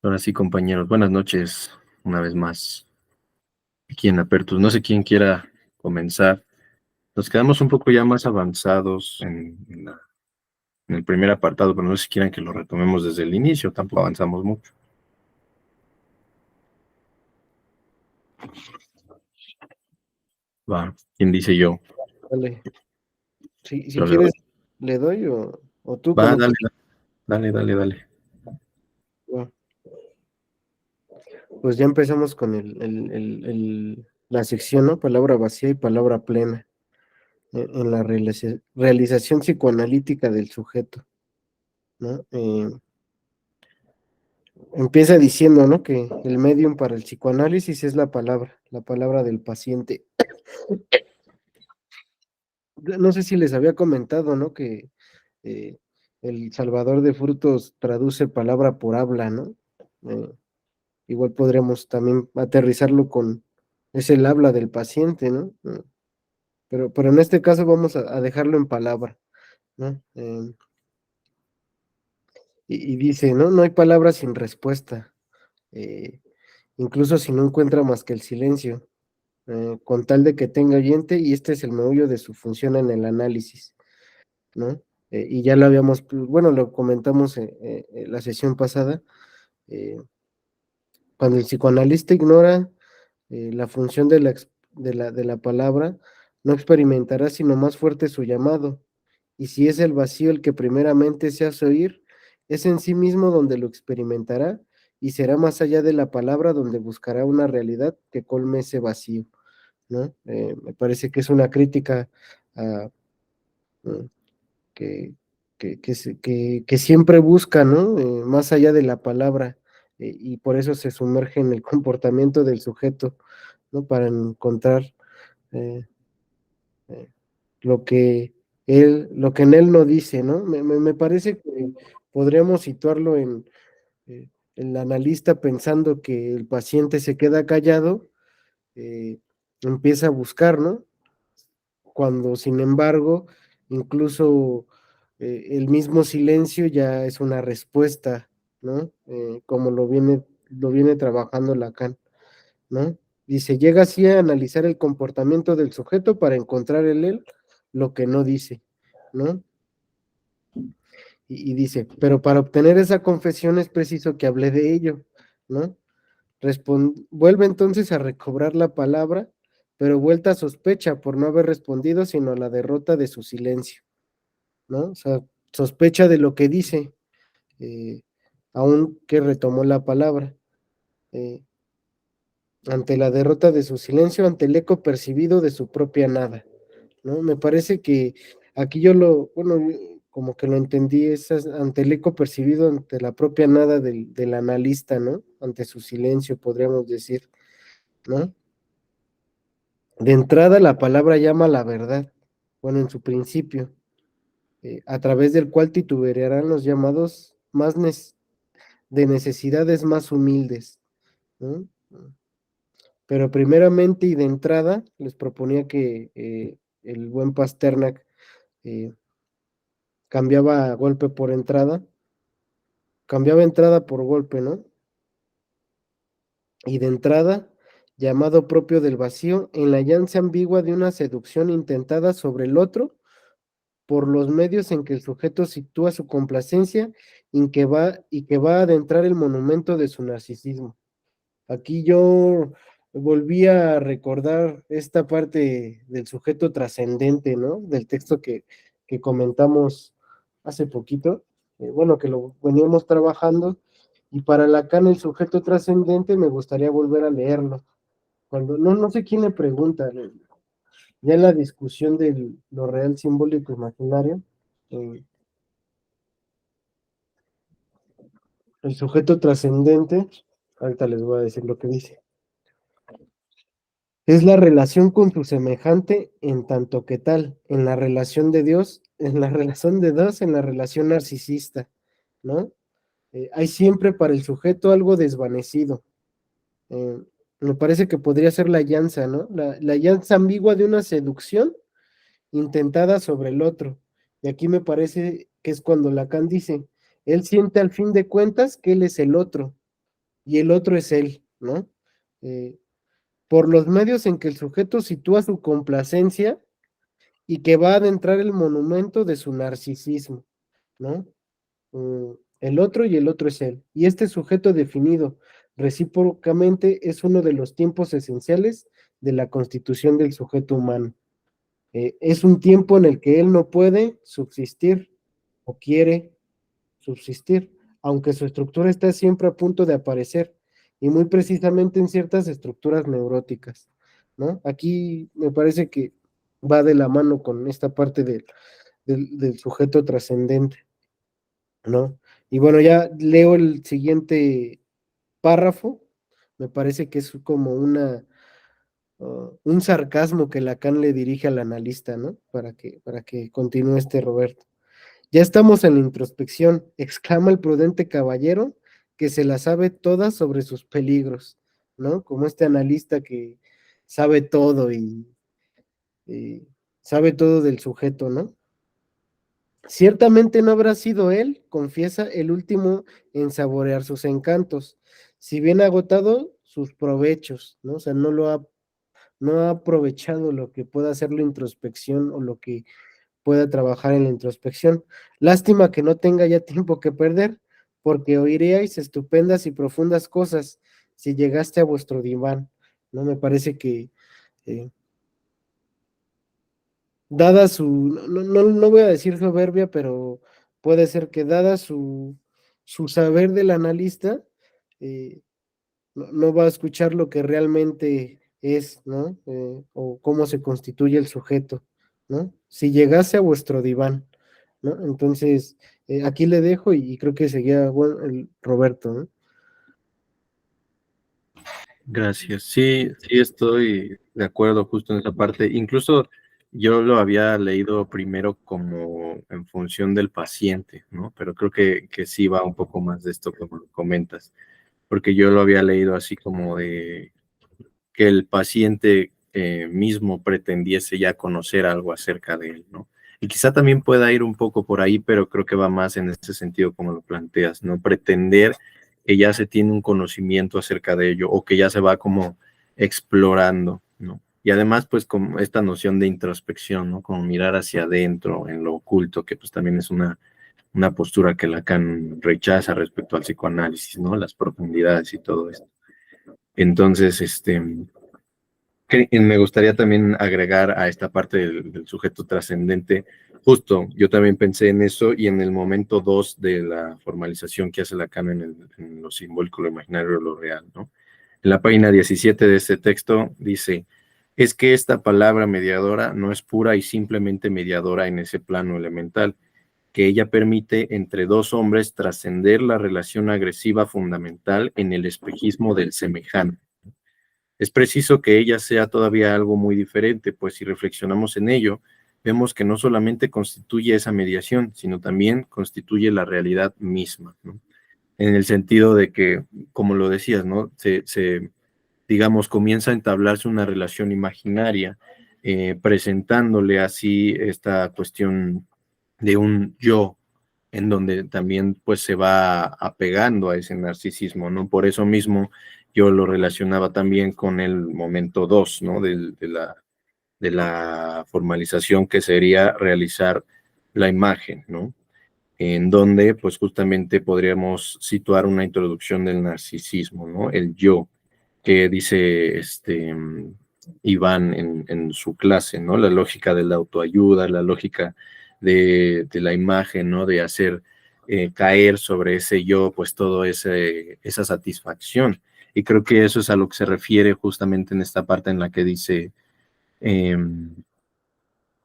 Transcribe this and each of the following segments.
Ahora sí, compañeros, buenas noches una vez más aquí en Apertus. No sé quién quiera comenzar. Nos quedamos un poco ya más avanzados en el primer apartado, pero no sé si quieran que lo retomemos desde el inicio, tampoco avanzamos mucho. Va, ¿quién dice yo? Dale. Si Yo le doy. quieres, le doy o tú Va, como dale, quieras. dale, dale, dale. Va. Pues ya empezamos con la sección, ¿no? Palabra vacía y palabra plena en la realización psicoanalítica del sujeto, ¿no? Empieza diciendo, ¿no? Que el medium para el psicoanálisis es la palabra del paciente. No sé si les había comentado, ¿no? Que eh, el Salvador de Frutos traduce palabra por habla, ¿no? Eh, Igual podríamos también aterrizarlo con, es el habla del paciente, ¿no? Pero en este caso vamos a dejarlo en palabra, ¿no? Y dice, ¿no? No hay palabra sin respuesta, eh, incluso si no encuentra más que el silencio, con tal de que tenga oyente, y este es el meollo de su función en el análisis, ¿no? Y ya lo habíamos, bueno, lo comentamos en la sesión pasada, eh, cuando el psicoanalista ignora la función de la palabra, no experimentará sino más fuerte su llamado, y si es el vacío el que primeramente se hace oír, es en sí mismo donde lo experimentará, y será más allá de la palabra donde buscará una realidad que colme ese vacío, ¿no? Me parece que es una crítica a, mm, que, que siempre busca, ¿no? Más allá de la palabra, y por eso se sumerge en el comportamiento del sujeto, ¿no? Para encontrar eh, eh, lo que en él no dice, ¿no? Me parece que podríamos situarlo en el analista pensando que el paciente se queda callado, eh, empieza a buscar, ¿no? Cuando, sin embargo, incluso el mismo silencio ya es una respuesta, ¿no? Como lo viene trabajando Lacan, ¿no? Dice, llega así a analizar el comportamiento del sujeto para encontrar en él lo que no dice, ¿no? Y dice, pero para obtener esa confesión es preciso que hable de ello, ¿no? Vuelve entonces a recobrar la palabra, pero vuelta a sospecha por no haber respondido, sino a la derrota de su silencio, ¿no? O sea, sospecha de lo que dice, eh, aun que retomó la palabra. Eh, Ante la derrota de su silencio, ante el eco percibido de su propia nada, ¿no? Me parece que aquí bueno, como que lo entendí, ante el eco percibido ante la propia nada del analista, ¿no? Ante su silencio, podríamos decir, ¿no? De entrada, la palabra llama a la verdad, bueno, en su principio, a través del cual titubearán los llamados de necesidades más humildes, ¿no? Pero primeramente y de entrada les proponía que el buen Pasternak eh, cambiaba golpe por entrada, cambiaba entrada por golpe, ¿no? Y de entrada, llamado propio del vacío, en la llanza ambigua de una seducción intentada sobre el otro por los medios en que el sujeto sitúa su complacencia y que va a adentrar el monumento de su narcisismo. Aquí yo volví a recordar esta parte del sujeto trascendente, ¿no? Del texto que comentamos hace poquito, bueno, que lo veníamos trabajando, y para Lacan el sujeto trascendente me gustaría volver a leerlo. Cuando, no sé quién le pregunta, ya en la discusión de lo real, simbólico, imaginario, eh, el sujeto trascendente, ahorita les voy a decir lo que dice. Es la relación con tu semejante en tanto que tal, en la relación de Dios, en la relación de Dios, en la relación narcisista, ¿no? Hay siempre para el sujeto algo desvanecido. Eh, Me parece que podría ser la llanza, ¿no? La llanza ambigua de una seducción intentada sobre el otro. Y aquí me parece que es cuando Lacan dice, él siente al fin de cuentas que él es el otro, y el otro es él, ¿no? Eh, por los medios en que el sujeto sitúa su complacencia y que va a adentrar el monumento de su narcisismo, ¿no? El otro y el otro es él. Y este sujeto definido recíprocamente es uno de los tiempos esenciales de la constitución del sujeto humano. Es un tiempo en el que él no puede subsistir o quiere subsistir, aunque su estructura está siempre a punto de aparecer, y muy precisamente en ciertas estructuras neuróticas, ¿no? Aquí me parece que va de la mano con esta parte del sujeto trascendente, ¿no? Y bueno, ya leo el siguiente párrafo, me parece que es como un sarcasmo que Lacan le dirige al analista, ¿no? Para que continúe este Roberto. Ya estamos en la introspección, exclama el prudente caballero que se la sabe toda sobre sus peligros, ¿no? Como este analista que sabe todo y sabe todo del sujeto, ¿no? Ciertamente no habrá sido él, confiesa, el último en saborear sus encantos, si bien ha agotado sus provechos, ¿no? O sea, no ha aprovechado lo que pueda hacer la introspección o lo que pueda trabajar en la introspección. Lástima que no tenga ya tiempo que perder, porque oiríais estupendas y profundas cosas si llegaste a vuestro diván, ¿no? Me parece que eh, dada su, no voy a decir soberbia, pero puede ser que dada su saber del analista, eh, no va a escuchar lo que realmente es, ¿no? O cómo se constituye el sujeto, ¿no? Si llegase a vuestro diván, ¿no? Entonces, aquí le dejo y creo que seguía, bueno, el Roberto, ¿no? Gracias. Sí, sí estoy de acuerdo justo en esa parte. Incluso yo lo había leído primero como en función del paciente, ¿no? Pero creo que sí va un poco más de esto como lo comentas, porque yo lo había leído así como de que el paciente mismo pretendiese ya conocer algo acerca de él, ¿no? Y quizá también pueda ir un poco por ahí, pero creo que va más en ese sentido como lo planteas, ¿no? Pretender que ya se tiene un conocimiento acerca de ello o que ya se va como explorando, ¿no? Y además, pues, con esta noción de introspección, ¿no? Como mirar hacia adentro, en lo oculto, que pues también es una postura que Lacan rechaza respecto al psicoanálisis, ¿no? Las profundidades y todo esto. Entonces, me gustaría también agregar a esta parte del sujeto trascendente, justo, yo también pensé en eso y en el momento 2 de la formalización que hace Lacan en lo simbólico, lo imaginario, lo real, ¿no? En la página 17 de este texto dice, es que esta palabra mediadora no es pura y simplemente mediadora en ese plano elemental, que ella permite entre dos hombres trascender la relación agresiva fundamental en el espejismo del semejante. Es preciso que ella sea todavía algo muy diferente, pues si reflexionamos en ello, vemos que no solamente constituye esa mediación, sino también constituye la realidad misma, ¿no? En el sentido de que, como lo decías, ¿no? Digamos, comienza a entablarse una relación imaginaria, presentándole así esta cuestión de un yo, en donde también pues se va apegando a ese narcisismo, ¿no? Por eso mismo yo lo relacionaba también con el momento 2, ¿no? De la formalización que sería realizar la imagen, ¿no? En donde pues justamente podríamos situar una introducción del narcisismo, ¿no? El yo, que dice Iván en su clase, ¿no? La lógica de la autoayuda, la lógica de la imagen, ¿no? De hacer caer sobre ese yo, pues todo esa satisfacción. Y creo que eso es a lo que se refiere justamente en esta parte en la que dice, eh,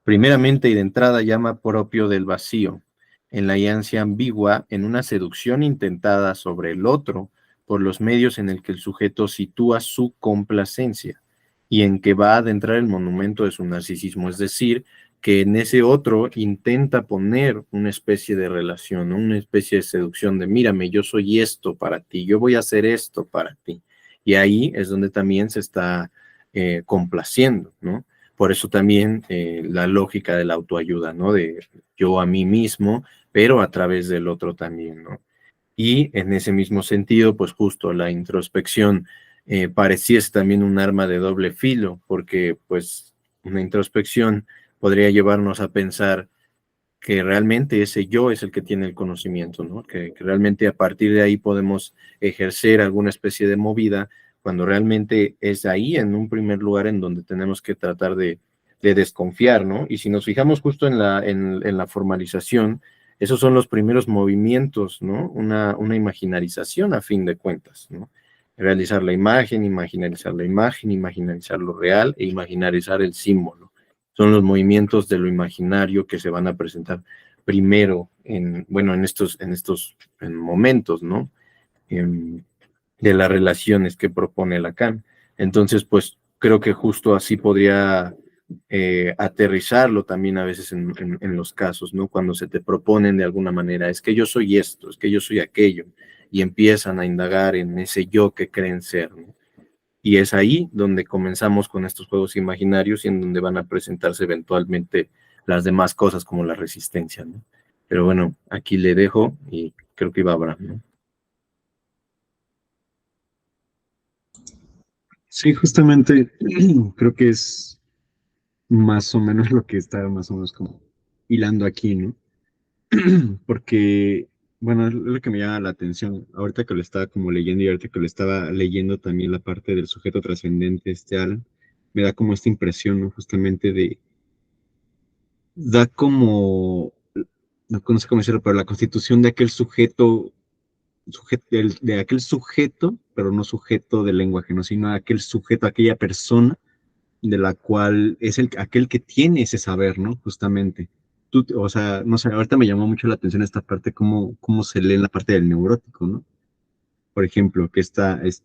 primeramente y de entrada llama propio del vacío, en la ansia ambigua, en una seducción intentada sobre el otro por los medios en el que el sujeto sitúa su complacencia y en que va a adentrar el monumento de su narcisismo, es decir, que en ese otro intenta poner una especie de relación, ¿no? Una especie de seducción de mírame, yo soy esto para ti, yo voy a hacer esto para ti. Y ahí es donde también se está complaciendo, ¿no? Por eso también la lógica de la autoayuda, ¿no? De yo a mí mismo, pero a través del otro también, ¿no? Y en ese mismo sentido, pues justo la introspección pareciese también un arma de doble filo, porque pues una introspección podría llevarnos a pensar que realmente ese yo es el que tiene el conocimiento, ¿no? Que realmente a partir de ahí podemos ejercer alguna especie de movida, cuando realmente es ahí en un primer lugar en donde tenemos que tratar de desconfiar, ¿no? Y si nos fijamos justo en la formalización, esos son los primeros movimientos, ¿no? Una imaginarización a fin de cuentas, ¿no? Realizar la imagen, imaginarizar lo real e imaginarizar el símbolo. Son los movimientos de lo imaginario que se van a presentar primero bueno, en momentos, ¿no? En- de las relaciones que propone Lacan. Entonces, pues creo que justo así podría aterrizarlo también a veces en los casos, ¿no? Cuando se te proponen de alguna manera, es que yo soy esto, es que yo soy aquello, y empiezan a indagar en ese yo que creen ser, ¿no? Y es ahí donde comenzamos con estos juegos imaginarios y en donde van a presentarse eventualmente las demás cosas como la resistencia, ¿no? Pero bueno, aquí le dejo y creo que iba Abraham, ¿no? Sí, justamente creo que es más o menos lo que está más o menos como hilando aquí, ¿no? Porque, bueno, es lo que me llama la atención, ahorita que lo estaba como leyendo y ahorita que lo estaba leyendo también la parte del sujeto trascendente, Alan, me da como esta impresión, ¿no? Justamente da como, no sé cómo decirlo, pero la constitución de aquel de aquel sujeto, pero no sujeto del lenguaje, ¿no? Sino aquel sujeto, aquella persona de la cual es aquel que tiene ese saber, ¿no? Justamente. O sea, no sé, ahorita me llamó mucho la atención esta parte, cómo se lee en la parte del neurótico, ¿no? Por ejemplo,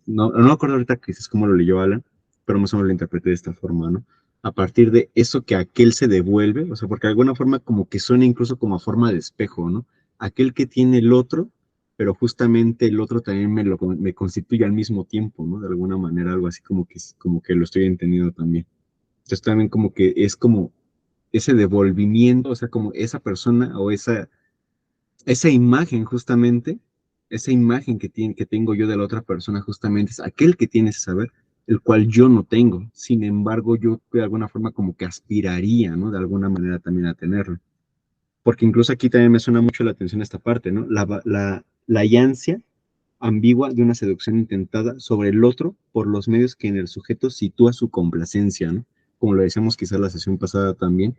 no me acuerdo ahorita que es como lo leyó Alan, pero más o menos lo interpreté de esta forma, ¿no? A partir de eso que aquel se devuelve, o sea, porque de alguna forma como que suena incluso como a forma de espejo, ¿no? Aquel que tiene el otro, pero justamente el otro también me constituye al mismo tiempo, ¿no? De alguna manera, algo así como que lo estoy entendiendo también. Entonces también como que es como ese devolvimiento, o sea, como esa persona o esa imagen justamente, esa imagen que tengo yo de la otra persona justamente es aquel que tiene ese saber, el cual yo no tengo. Sin embargo, yo de alguna forma como que aspiraría, ¿no? De alguna manera también a tenerlo. Porque incluso aquí también me suena mucho la atención esta parte, ¿no? La ansia ambigua de una seducción intentada sobre el otro por los medios que en el sujeto sitúa su complacencia, ¿no? Como lo decíamos quizás la sesión pasada también,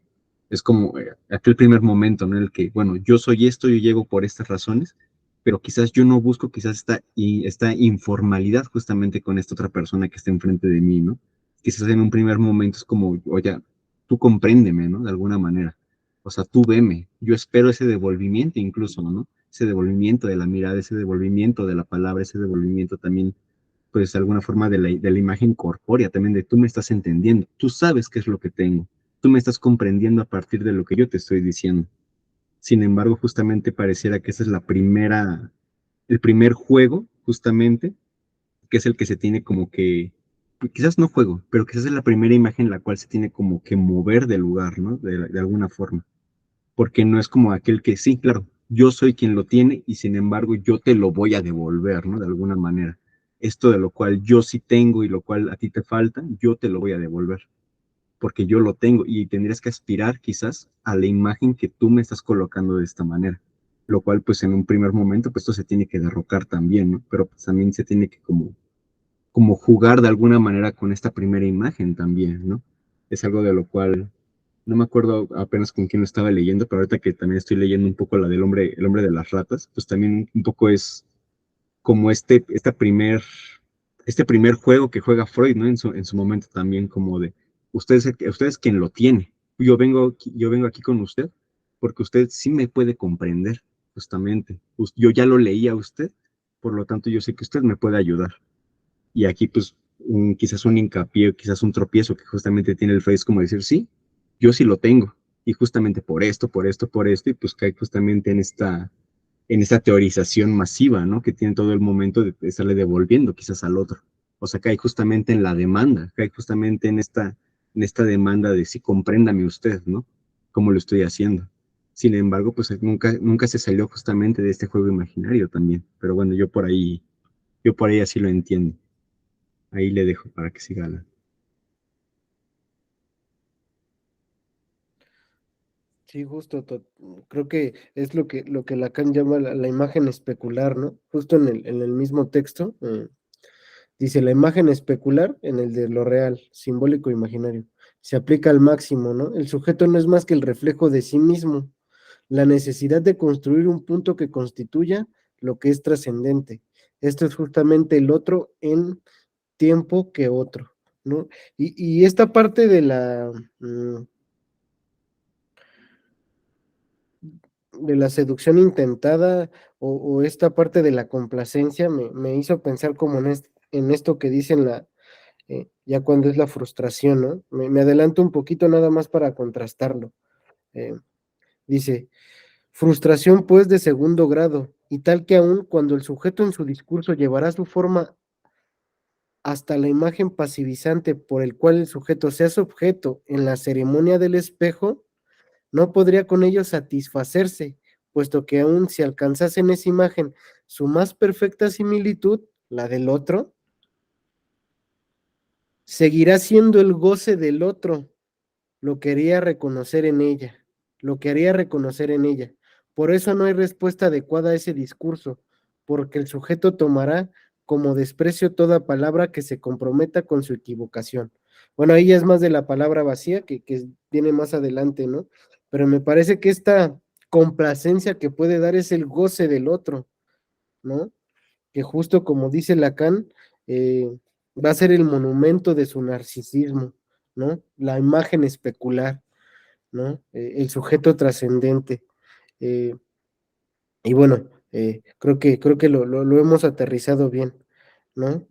es como aquel primer momento, ¿no? En el que, bueno, yo soy esto, yo llego por estas razones, pero quizás yo no busco quizás esta informalidad justamente con esta otra persona que está enfrente de mí, ¿no? Quizás en un primer momento es como, oye, tú compréndeme, ¿no? De alguna manera. O sea, tú veme. Yo espero ese devolvimiento incluso, ¿no? Ese devolvimiento de la mirada, ese devolvimiento de la palabra, ese devolvimiento también, pues de alguna forma de la imagen corpórea, también de tú me estás entendiendo, tú sabes qué es lo que tengo, tú me estás comprendiendo a partir de lo que yo te estoy diciendo. Sin embargo, justamente pareciera que esa es el primer juego, justamente, que es el que se tiene como que, quizás no juego, pero quizás es la primera imagen en la cual se tiene como que mover del lugar, ¿no? De alguna forma, porque no es como aquel que sí, claro, yo soy quien lo tiene y sin embargo yo te lo voy a devolver, ¿no? De alguna manera. Esto de lo cual yo sí tengo y lo cual a ti te falta, yo te lo voy a devolver, porque yo lo tengo y tendrías que aspirar quizás a la imagen que tú me estás colocando de esta manera, lo cual pues en un primer momento pues esto se tiene que derrocar también, ¿no? Pero pues también se tiene que como jugar de alguna manera con esta primera imagen también, ¿no? Es algo de lo cual no me acuerdo apenas con quién lo estaba leyendo, pero ahorita que también estoy leyendo un poco la del hombre, el hombre de las ratas, pues también un poco es como este primer juego que juega Freud, ¿no? En su momento también como de, usted es quien lo tiene. Yo vengo aquí con usted porque usted sí me puede comprender, justamente. Yo ya lo leí a usted, por lo tanto yo sé que usted me puede ayudar. Y aquí, pues, quizás un hincapié, quizás un tropiezo que justamente tiene el Freud es como decir, sí, yo sí lo tengo. Y justamente por esto, por esto, por esto, y pues cae justamente en esta teorización masiva, ¿no? Que tiene todo el momento de estarle devolviendo quizás al otro. O sea, cae justamente en la demanda, cae justamente en esta demanda de sí, compréndame usted, ¿no? ¿Cómo lo estoy haciendo? Sin embargo, pues nunca se salió justamente de este juego imaginario también. Pero bueno, yo por ahí así lo entiendo. Ahí le dejo para que siga la. Sí, justo, creo que es lo que Lacan llama la imagen especular, ¿no? Justo en el mismo texto, dice la imagen especular en el de lo real, simbólico e imaginario. Se aplica al máximo, ¿no? El sujeto no es más que el reflejo de sí mismo, la necesidad de construir un punto que constituya lo que es trascendente. Esto es justamente el otro en tiempo que otro, ¿no? Y esta parte de la seducción intentada o esta parte de la complacencia me hizo pensar como en esto que dicen ya cuando es la frustración, ¿no? Me adelanto un poquito nada más para contrastarlo. Eh, dice, frustración pues de segundo grado, y tal que aun cuando el sujeto en su discurso llevará su forma hasta la imagen pasivizante por el cual el sujeto sea objeto en la ceremonia del espejo, no podría con ello satisfacerse, puesto que aun si alcanzase en esa imagen su más perfecta similitud, la del otro, seguirá siendo el goce del otro, lo quería reconocer en ella, lo que haría reconocer en ella. Por eso no hay respuesta adecuada a ese discurso, porque el sujeto tomará como desprecio toda palabra que se comprometa con su equivocación. Bueno, ahí ya es más de la palabra vacía que viene más adelante, ¿no? Pero me parece que esta complacencia que puede dar es el goce del otro, ¿no? Que justo como dice Lacan, eh, va a ser el monumento de su narcisismo, ¿no? La imagen especular, ¿no? El sujeto trascendente. Eh, y bueno, creo que lo hemos aterrizado bien, ¿no?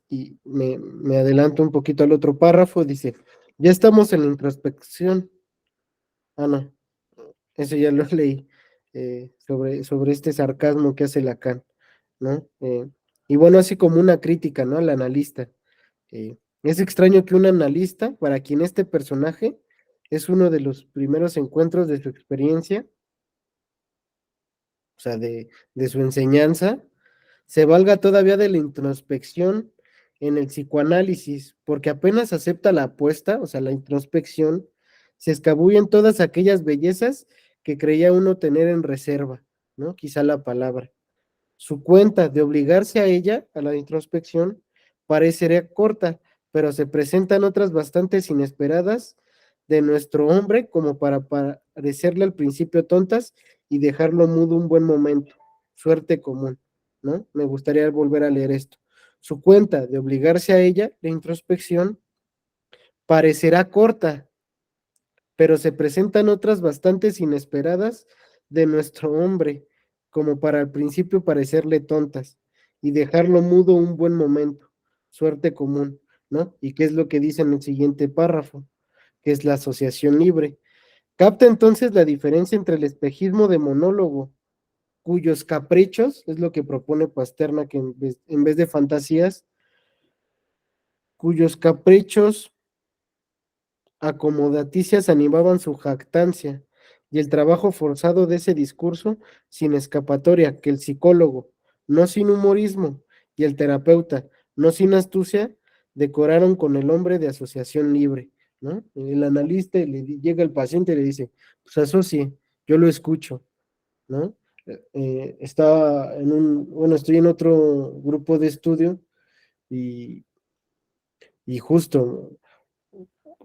Y me adelanto un poquito al otro párrafo, dice, ya estamos en la introspección. Ah, no, eso ya lo leí, sobre este sarcasmo que hace Lacan, ¿no? Y bueno, así como una crítica, ¿no? Al analista. Es extraño que un analista, para quien este personaje es uno de los primeros encuentros de su experiencia, o sea, de su enseñanza, se valga todavía de la introspección en el psicoanálisis, porque apenas acepta la apuesta, o sea, la introspección, se escabullen todas aquellas bellezas que creía uno tener en reserva, ¿no? Quizá la palabra. Su cuenta de obligarse a ella, a la introspección, parecería corta, pero se presentan otras bastante inesperadas de nuestro hombre como para parecerle al principio tontas y dejarlo mudo un buen momento. Suerte común, ¿no? Me gustaría volver a leer esto. Su cuenta de obligarse a ella, la introspección, parecerá corta, pero se presentan otras bastantes inesperadas de nuestro hombre, como para al principio parecerle tontas y dejarlo mudo un buen momento, suerte común, ¿no? ¿Y qué es lo que dice en el siguiente párrafo? Que es la asociación libre. Capta entonces la diferencia entre el espejismo de monólogo, cuyos caprichos, es lo que propone Pasterna, que en vez de fantasías, cuyos caprichos acomodaticias animaban su jactancia, y el trabajo forzado de ese discurso sin escapatoria que el psicólogo, no sin humorismo, y el terapeuta, no sin astucia, decoraron con el hombre de asociación libre, ¿no? El analista llega el paciente y le dice, pues asocie, yo lo escucho, ¿no? Estaba bueno, estoy en otro grupo de estudio y, y justo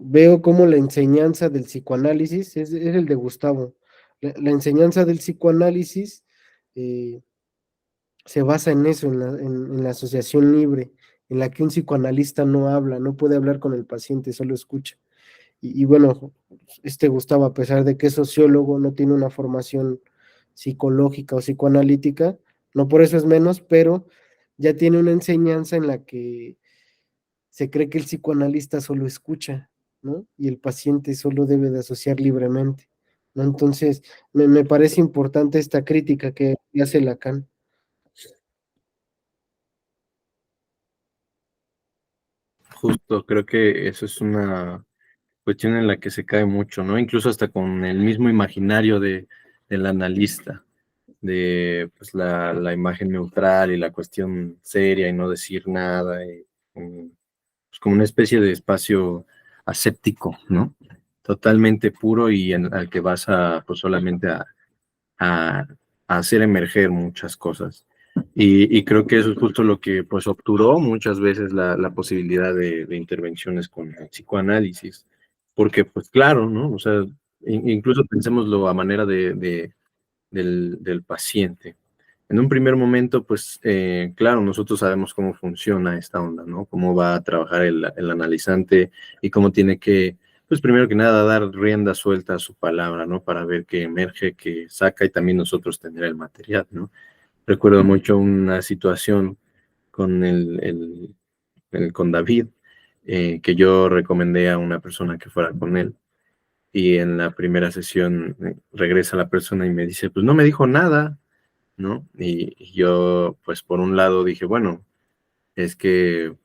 veo cómo la enseñanza del psicoanálisis es el de Gustavo. La enseñanza del psicoanálisis eh, se basa en eso, en la asociación libre, en la que un psicoanalista no habla, no puede hablar con el paciente, solo escucha. Y bueno, este Gustavo, a pesar de que es sociólogo, no tiene una formación psicológica o psicoanalítica, no por eso es menos, pero ya tiene una enseñanza en la que se cree que el psicoanalista solo escucha, ¿no? Y el paciente solo debe de asociar libremente, ¿no? Entonces, me parece importante esta crítica que hace Lacan. Justo, creo que eso es una cuestión en la que se cae mucho, ¿no? Incluso hasta con el mismo imaginario del analista, de pues, la imagen neutral y la cuestión seria y no decir nada, y, pues, como una especie de espacio aséptico, ¿no? Totalmente puro y al que vas a, pues solamente a, a hacer emerger muchas cosas. Y creo que eso es justo lo que pues obturó muchas veces la posibilidad de intervenciones con el psicoanálisis, porque pues claro, ¿no? O sea, incluso pensémoslo a manera del paciente. En un primer momento, pues claro, nosotros sabemos cómo funciona esta onda, ¿no? Cómo va a trabajar el analizante y cómo tiene que, pues primero que nada, dar rienda suelta a su palabra, ¿no? Para ver qué emerge, qué saca y también nosotros tener el material, ¿no? Recuerdo mucho una situación con con David, que yo recomendé a una persona que fuera con él. Y en la primera sesión regresa la persona y me dice, pues no me dijo nada, ¿no? Y yo, pues por un lado dije, bueno, es que,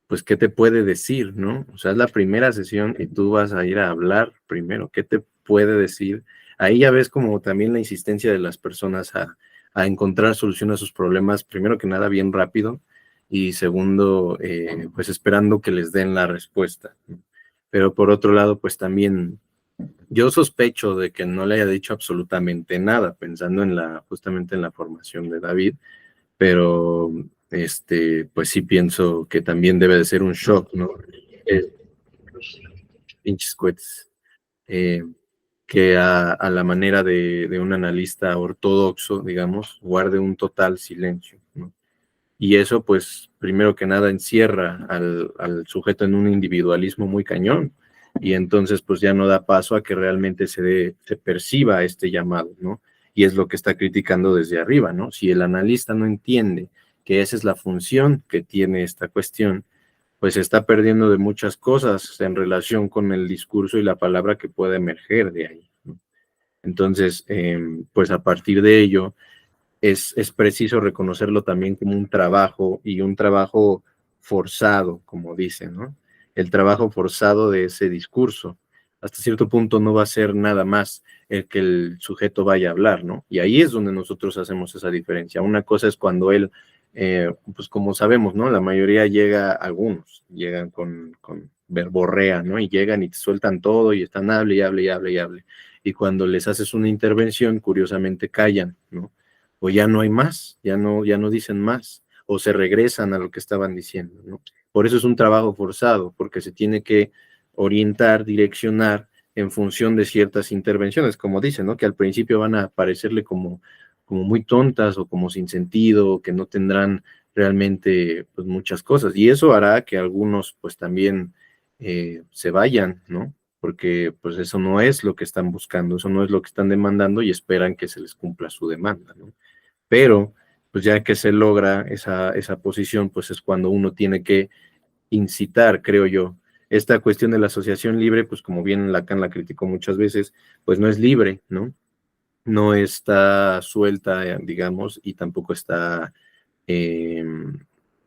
pues, ¿qué te puede decir, no? O sea, es la primera sesión y tú vas a ir a hablar primero, ¿qué te puede decir? Ahí ya ves como también la insistencia de las personas a encontrar solución a sus problemas, primero que nada, bien rápido, y segundo, pues esperando que les den la respuesta, ¿no? Pero por otro lado, pues también yo sospecho de que no le haya dicho absolutamente nada, pensando en justamente en la formación de David, pero pues sí pienso que también debe de ser un shock, ¿no? Eh, Pinches cohetes. Eh, que a la manera de un analista ortodoxo, digamos, guarde un total silencio, ¿no? Y eso, pues, primero que nada, encierra al sujeto en un individualismo muy cañón. Y entonces, pues, ya no da paso a que realmente se perciba este llamado, ¿no? Y es lo que está criticando desde arriba, ¿no? Si el analista no entiende que esa es la función que tiene esta cuestión, pues se está perdiendo de muchas cosas en relación con el discurso y la palabra que puede emerger de ahí, ¿no? Entonces, pues a partir de ello, es preciso reconocerlo también como un trabajo y un trabajo forzado, como dicen, ¿no? El trabajo forzado de ese discurso. Hasta cierto punto no va a ser nada más el que el sujeto vaya a hablar, ¿no? Y ahí es donde nosotros hacemos esa diferencia. Una cosa es cuando él, pues como sabemos, ¿no? La mayoría llega, algunos llegan con verborrea, ¿no? Y llegan y te sueltan todo y están hable y hable y hable y hable. Y cuando les haces una intervención, curiosamente callan, ¿no? O ya no hay más, ya no dicen más, o se regresan a lo que estaban diciendo, ¿no? Por eso es un trabajo forzado, porque se tiene que orientar, direccionar en función de ciertas intervenciones, como dicen, ¿no? Que al principio van a parecerle como muy tontas o como sin sentido, o que no tendrán realmente pues muchas cosas. Y eso hará que algunos pues también se vayan, ¿no? Porque pues eso no es lo que están buscando, eso no es lo que están demandando y esperan que se les cumpla su demanda, ¿no? Pero pues ya que se logra esa posición, pues es cuando uno tiene que incitar, creo yo. Esta cuestión de la asociación libre, pues como bien Lacan la criticó muchas veces, pues no es libre, ¿no? No está suelta, digamos, y tampoco está eh,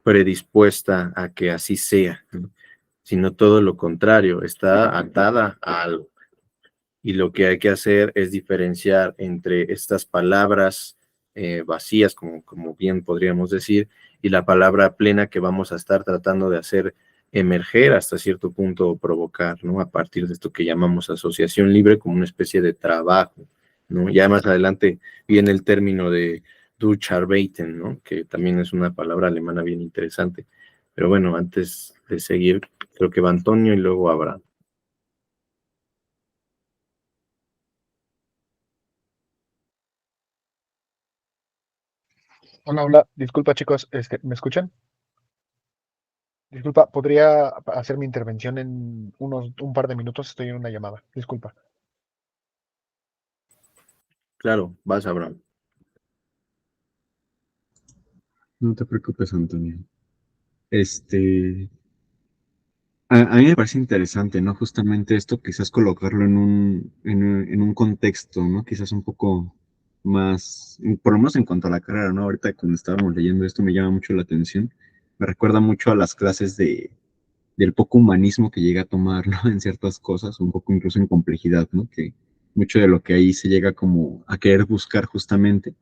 predispuesta a que así sea, ¿no? Sino todo lo contrario, está atada a algo. Y lo que hay que hacer es diferenciar entre estas palabras vacías, como bien podríamos decir, y la palabra plena que vamos a estar tratando de hacer emerger hasta cierto punto o provocar, ¿no? A partir de esto que llamamos asociación libre como una especie de trabajo, ¿no? Ya más adelante viene el término de Durcharbeiten, ¿no? Que también es una palabra alemana bien interesante. Pero bueno, antes de seguir, creo que va Antonio y luego Abraham. Hola, hola. Disculpa, chicos, ¿me escuchan? Disculpa, ¿podría hacer mi intervención en un par de minutos? Estoy en una llamada. Disculpa. Claro, vas Abraham. No te preocupes, Antonio. Este, a mí me parece interesante, ¿no? Justamente esto, quizás colocarlo en un contexto, ¿no? Quizás un poco más, por lo menos en cuanto a la carrera, ¿no? Ahorita cuando estábamos leyendo esto me llama mucho la atención. Me recuerda mucho a las clases del poco humanismo que llega a tomar, ¿no? En ciertas cosas, un poco incluso en complejidad, ¿no? Que mucho de lo que ahí se llega como a querer buscar justamente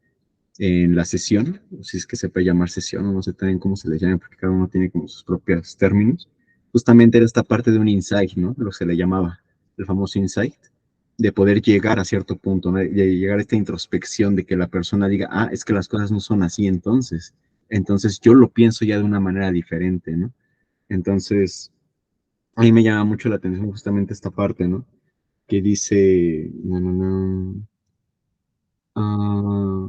en la sesión, si es que se puede llamar sesión, o no sé también cómo se le llama, porque cada uno tiene como sus propios términos, justamente era esta parte de un insight, ¿no? Lo que se le llamaba el famoso insight, de poder llegar a cierto punto, ¿no? De llegar a esta introspección de que la persona diga, ah, es que las cosas no son así entonces yo lo pienso ya de una manera diferente, ¿no? Entonces, a mí me llama mucho la atención justamente esta parte, ¿no? Que dice, ah,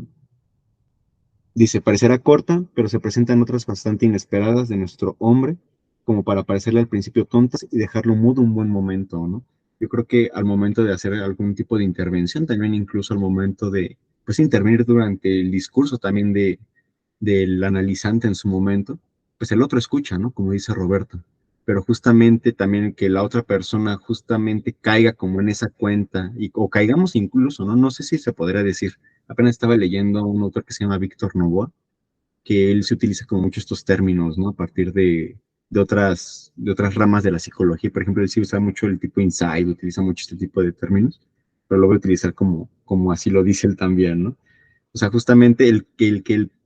dice, parecerá corta, pero se presentan otras bastante inesperadas de nuestro hombre, como para parecerle al principio tontas y dejarlo mudo un buen momento, ¿no? Yo creo que al momento de hacer algún tipo de intervención, también incluso al momento de, pues, intervenir durante el discurso también del analizante en su momento, pues el otro escucha, ¿no? Como dice Roberto, pero justamente también que la otra persona justamente caiga como en esa cuenta, o caigamos incluso, ¿no? No sé si se podría decir, apenas estaba leyendo a un autor que se llama Víctor Novoa, que él se utiliza como mucho estos términos, ¿no? A partir de otras ramas de la psicología. Por ejemplo, él sí usa mucho el tipo insight, utiliza mucho este tipo de términos, pero lo voy a utilizar como así lo dice él también, ¿no? O sea, justamente el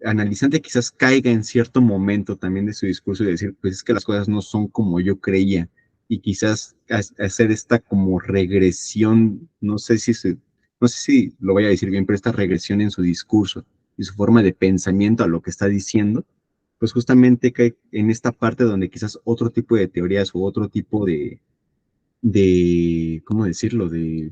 analizante quizás caiga en cierto momento también de su discurso y decir, pues es que las cosas no son como yo creía. Y quizás hacer esta como regresión, no sé si lo voy a decir bien, pero esta regresión en su discurso y su forma de pensamiento a lo que está diciendo, pues justamente cae en esta parte donde quizás otro tipo de teorías o otro tipo de ¿cómo decirlo? De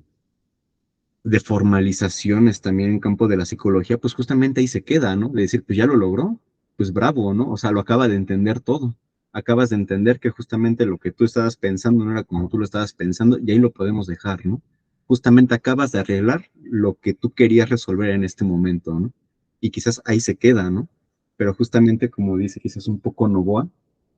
formalizaciones también en campo de la psicología, pues justamente ahí se queda, ¿no? De decir, pues ya lo logró, pues bravo, ¿no? O sea, lo acaba de entender todo. Acabas de entender que justamente lo que tú estabas pensando no era como tú lo estabas pensando y ahí lo podemos dejar, ¿no? Justamente acabas de arreglar lo que tú querías resolver en este momento, ¿no? Y quizás ahí se queda, ¿no? Pero justamente como dice quizás un poco Novoa,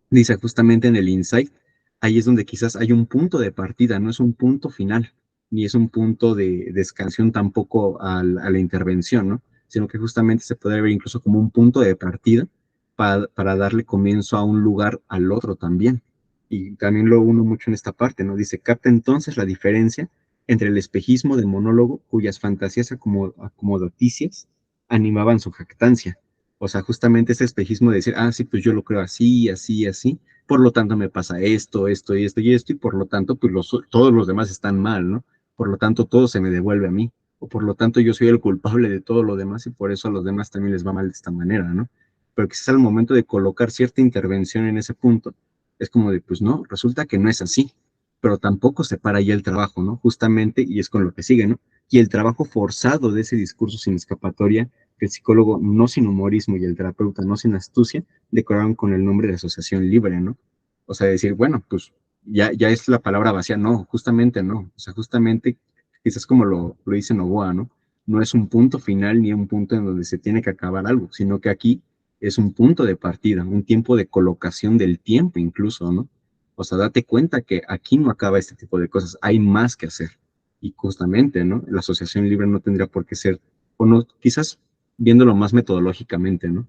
dice justamente en el insight, ahí es donde quizás hay un punto de partida, no es un punto final, ni es un punto de escansión tampoco a la intervención, ¿no? Sino que justamente se puede ver incluso como un punto de partida para darle comienzo a un lugar al otro también. Y también lo uno mucho en esta parte, ¿no? Dice, capta entonces la diferencia entre el espejismo del monólogo, cuyas fantasías acomodaticias animaban su jactancia. O sea, justamente ese espejismo de decir, ah, sí, pues yo lo creo así, así, así, por lo tanto me pasa esto, esto y esto y esto, y por lo tanto, pues todos los demás están mal, ¿no? Por lo tanto, todo se me devuelve a mí, o por lo tanto yo soy el culpable de todo lo demás y por eso a los demás también les va mal de esta manera, ¿no? Pero quizás al momento de colocar cierta intervención en ese punto, es como de, pues no, resulta que no es así, pero tampoco se para ya el trabajo, ¿no? Justamente, y es con lo que sigue, ¿no? Y el trabajo forzado de ese discurso sin escapatoria que el psicólogo no sin humorismo y el terapeuta no sin astucia decoraron con el nombre de asociación libre, ¿no? O sea, decir, bueno, pues ya es la palabra vacía, no, justamente no, o sea, justamente quizás como lo dice Novoa, ¿no? No es un punto final ni un punto en donde se tiene que acabar algo, sino que aquí es un punto de partida, un tiempo de colocación del tiempo incluso, ¿no? O sea, date cuenta que aquí no acaba este tipo de cosas, hay más que hacer. Y justamente, ¿no? La asociación libre no tendría por qué ser, o no, quizás viéndolo más metodológicamente, ¿no?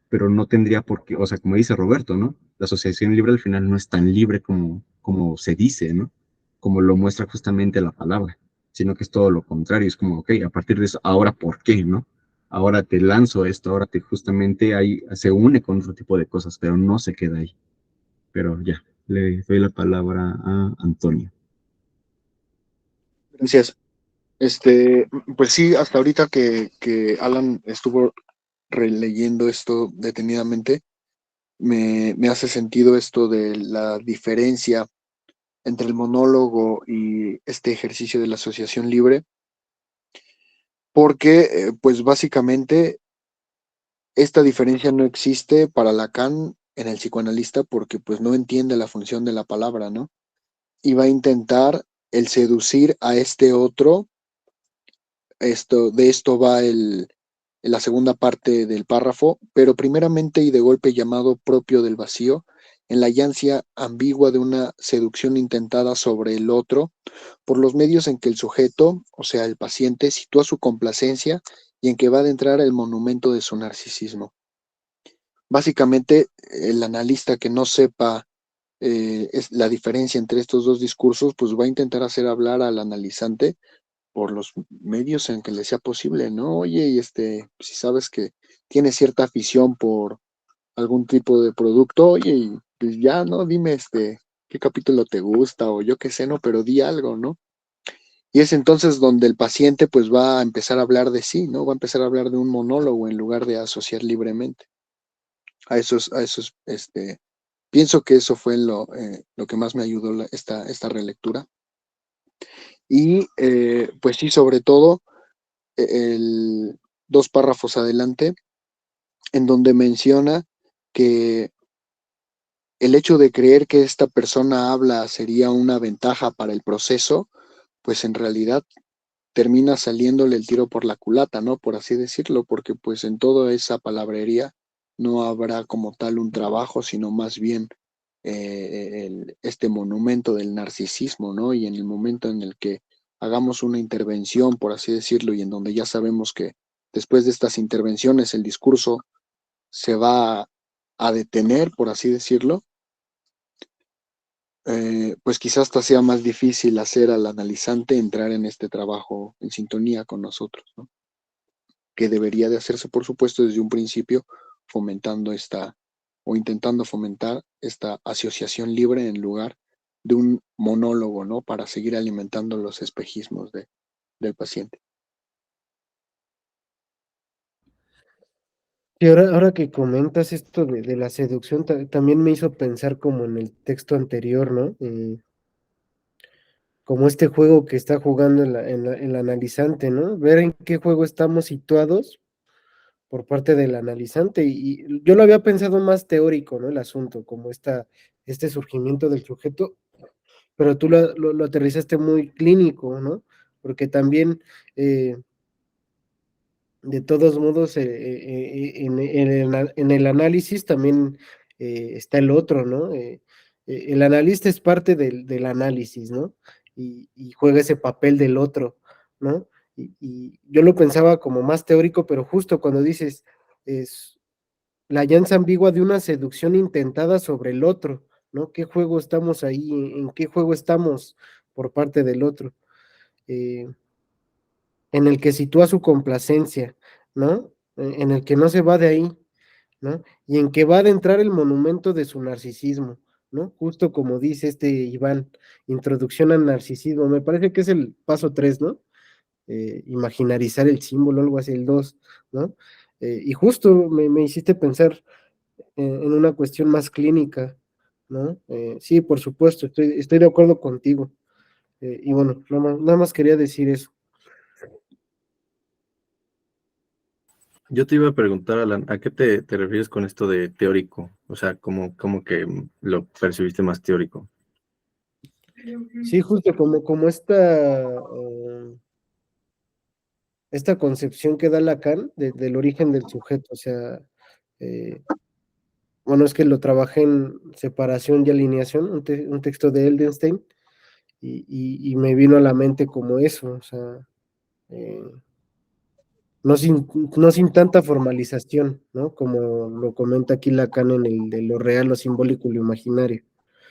Pero no tendría por qué, o sea, como dice Roberto, ¿no? La asociación libre al final no es tan libre como se dice, ¿no? Como lo muestra justamente la palabra, sino que es todo lo contrario, es como, ok, a partir de eso, ahora, ¿por qué, no? Ahora te lanzo esto, ahora te justamente ahí se une con otro tipo de cosas, pero no se queda ahí. Pero ya, le doy la palabra a Antonio. Gracias. Pues sí, hasta ahorita que Alan estuvo releyendo esto detenidamente, me hace sentido esto de la diferencia entre el monólogo y este ejercicio de la asociación libre, porque pues básicamente esta diferencia no existe para Lacan en el psicoanalista porque pues no entiende la función de la palabra, ¿no? Y va a intentar el seducir a este otro. De esto va la segunda parte del párrafo, pero primeramente y de golpe llamado propio del vacío, en la ansia ambigua de una seducción intentada sobre el otro, por los medios en que el sujeto, o sea, el paciente, sitúa su complacencia y en que va a adentrar el monumento de su narcisismo. Básicamente, el analista que no sepa es la diferencia entre estos dos discursos, pues va a intentar hacer hablar al analizante por los medios en que le sea posible, ¿no? Oye, y si sabes que tienes cierta afición por algún tipo de producto, oye, y pues ya, ¿no? Dime, qué capítulo te gusta o yo qué sé, ¿no? Pero di algo, ¿no? Y es entonces donde el paciente pues va a empezar a hablar de sí, ¿no? Va a empezar a hablar de un monólogo en lugar de asociar libremente. Pienso que eso fue lo que más me ayudó esta relectura. Y pues sí, sobre todo, el, dos párrafos adelante, en donde menciona que el hecho de creer que esta persona habla sería una ventaja para el proceso, pues en realidad termina saliéndole el tiro por la culata, ¿no? Por así decirlo, porque pues en toda esa palabrería no habrá como tal un trabajo, sino más bien este monumento del narcisismo, ¿no? Y en el momento en el que hagamos una intervención, por así decirlo, y en donde ya sabemos que después de estas intervenciones el discurso se va a detener, por así decirlo, pues quizás hasta sea más difícil hacer al analizante entrar en este trabajo en sintonía con nosotros, ¿no? Que debería de hacerse, por supuesto, desde un principio, fomentando o intentando fomentar esta asociación libre en lugar de un monólogo, ¿no? Para seguir alimentando los espejismos del paciente. Y ahora que comentas esto de la seducción, también me hizo pensar como en el texto anterior, ¿no? Como este juego que está jugando el analizante, ¿no? Ver en qué juego estamos situados por parte del analizante. Y yo lo había pensado más teórico, ¿no? El asunto, como este surgimiento del sujeto, pero tú lo aterrizaste muy clínico, ¿no? Porque también, de todos modos, en el análisis también está el otro, ¿no? El analista es parte del análisis, ¿no? Y juega ese papel del otro, ¿no? Y yo lo pensaba como más teórico, pero justo cuando dices, es la alianza ambigua de una seducción intentada sobre el otro, ¿no? ¿Qué juego estamos ahí? ¿En qué juego estamos por parte del otro? Eh, en el que sitúa su complacencia, ¿no? En el que no se va de ahí, ¿no? Y en que va a adentrar el monumento de su narcisismo, ¿no? Justo como dice Iván, introducción al narcisismo, me parece que es el paso 3, ¿no? Imaginarizar el símbolo, algo así, el 2, ¿no? Y justo me hiciste pensar en una cuestión más clínica, ¿no? Sí, por supuesto, estoy de acuerdo contigo. Y bueno, nada más quería decir eso. Yo te iba a preguntar, Alan, ¿a qué te refieres con esto de teórico? O sea, ¿cómo que lo percibiste más teórico? Sí, justo como esta concepción que da Lacan del origen del sujeto, o sea, eh, bueno, es que lo trabajé en separación y alineación, un texto de Eldenstein, y me vino a la mente como eso, o sea, eh, no sin tanta formalización, ¿no? Como lo comenta aquí Lacan en el de lo real, lo simbólico y lo imaginario.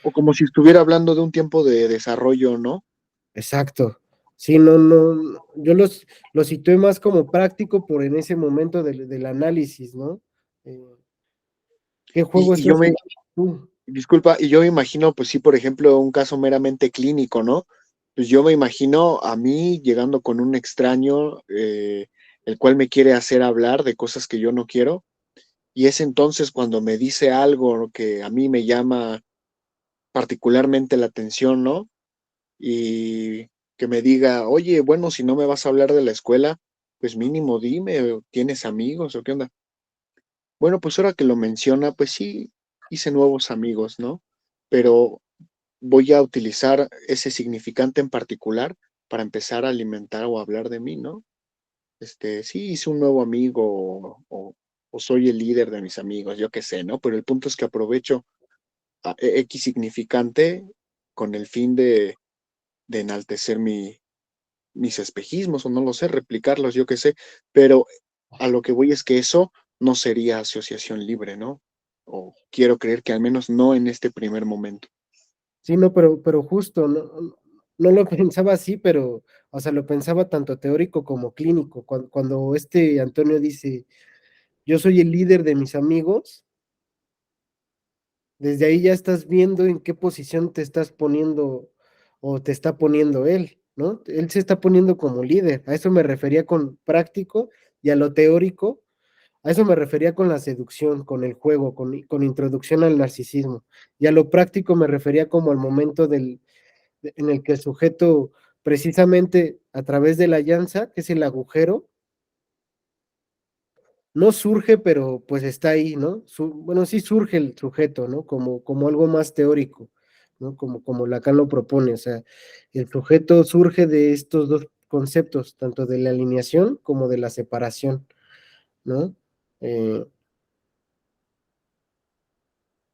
O como si estuviera hablando de un tiempo de desarrollo, ¿no? Exacto. Sí, no, yo lo situé más como práctico por en ese momento del análisis, ¿no? Eh, ¿Qué juego Y yo estás me, jugando tú? disculpa, y yo me imagino, pues sí, por ejemplo, un caso meramente clínico, ¿no? Pues yo me imagino a mí llegando con un extraño, el cual me quiere hacer hablar de cosas que yo no quiero, y es entonces cuando me dice algo que a mí me llama particularmente la atención, ¿no? Y que me diga, oye, bueno, si no me vas a hablar de la escuela, pues mínimo dime, ¿tienes amigos o qué onda? Bueno, pues ahora que lo menciona, pues sí, hice nuevos amigos, ¿no? Pero voy a utilizar ese significante en particular para empezar a alimentar o hablar de mí, ¿no? Sí, hice un nuevo amigo o soy el líder de mis amigos, yo qué sé, ¿no? Pero el punto es que aprovecho a X significante con el fin de enaltecer mis espejismos, o no lo sé, replicarlos, yo qué sé, pero a lo que voy es que eso no sería asociación libre, ¿no? O quiero creer que al menos no en este primer momento. Sí, no, pero justo, no lo pensaba así, pero, o sea, lo pensaba tanto teórico como clínico. Cuando este Antonio dice, yo soy el líder de mis amigos, desde ahí ya estás viendo en qué posición te estás poniendo o te está poniendo él, ¿no? Él se está poniendo como líder. A eso me refería con práctico y a lo teórico. A eso me refería con la seducción, con el juego, con introducción al narcisismo. Y a lo práctico me refería como al momento en el que el sujeto, precisamente a través de la llanza, que es el agujero, no surge, pero pues está ahí, ¿no? Bueno, sí surge el sujeto, ¿no? Como algo más teórico, ¿no? Como Lacan lo propone, o sea, el sujeto surge de estos dos conceptos, tanto de la alineación como de la separación, ¿no? Eh,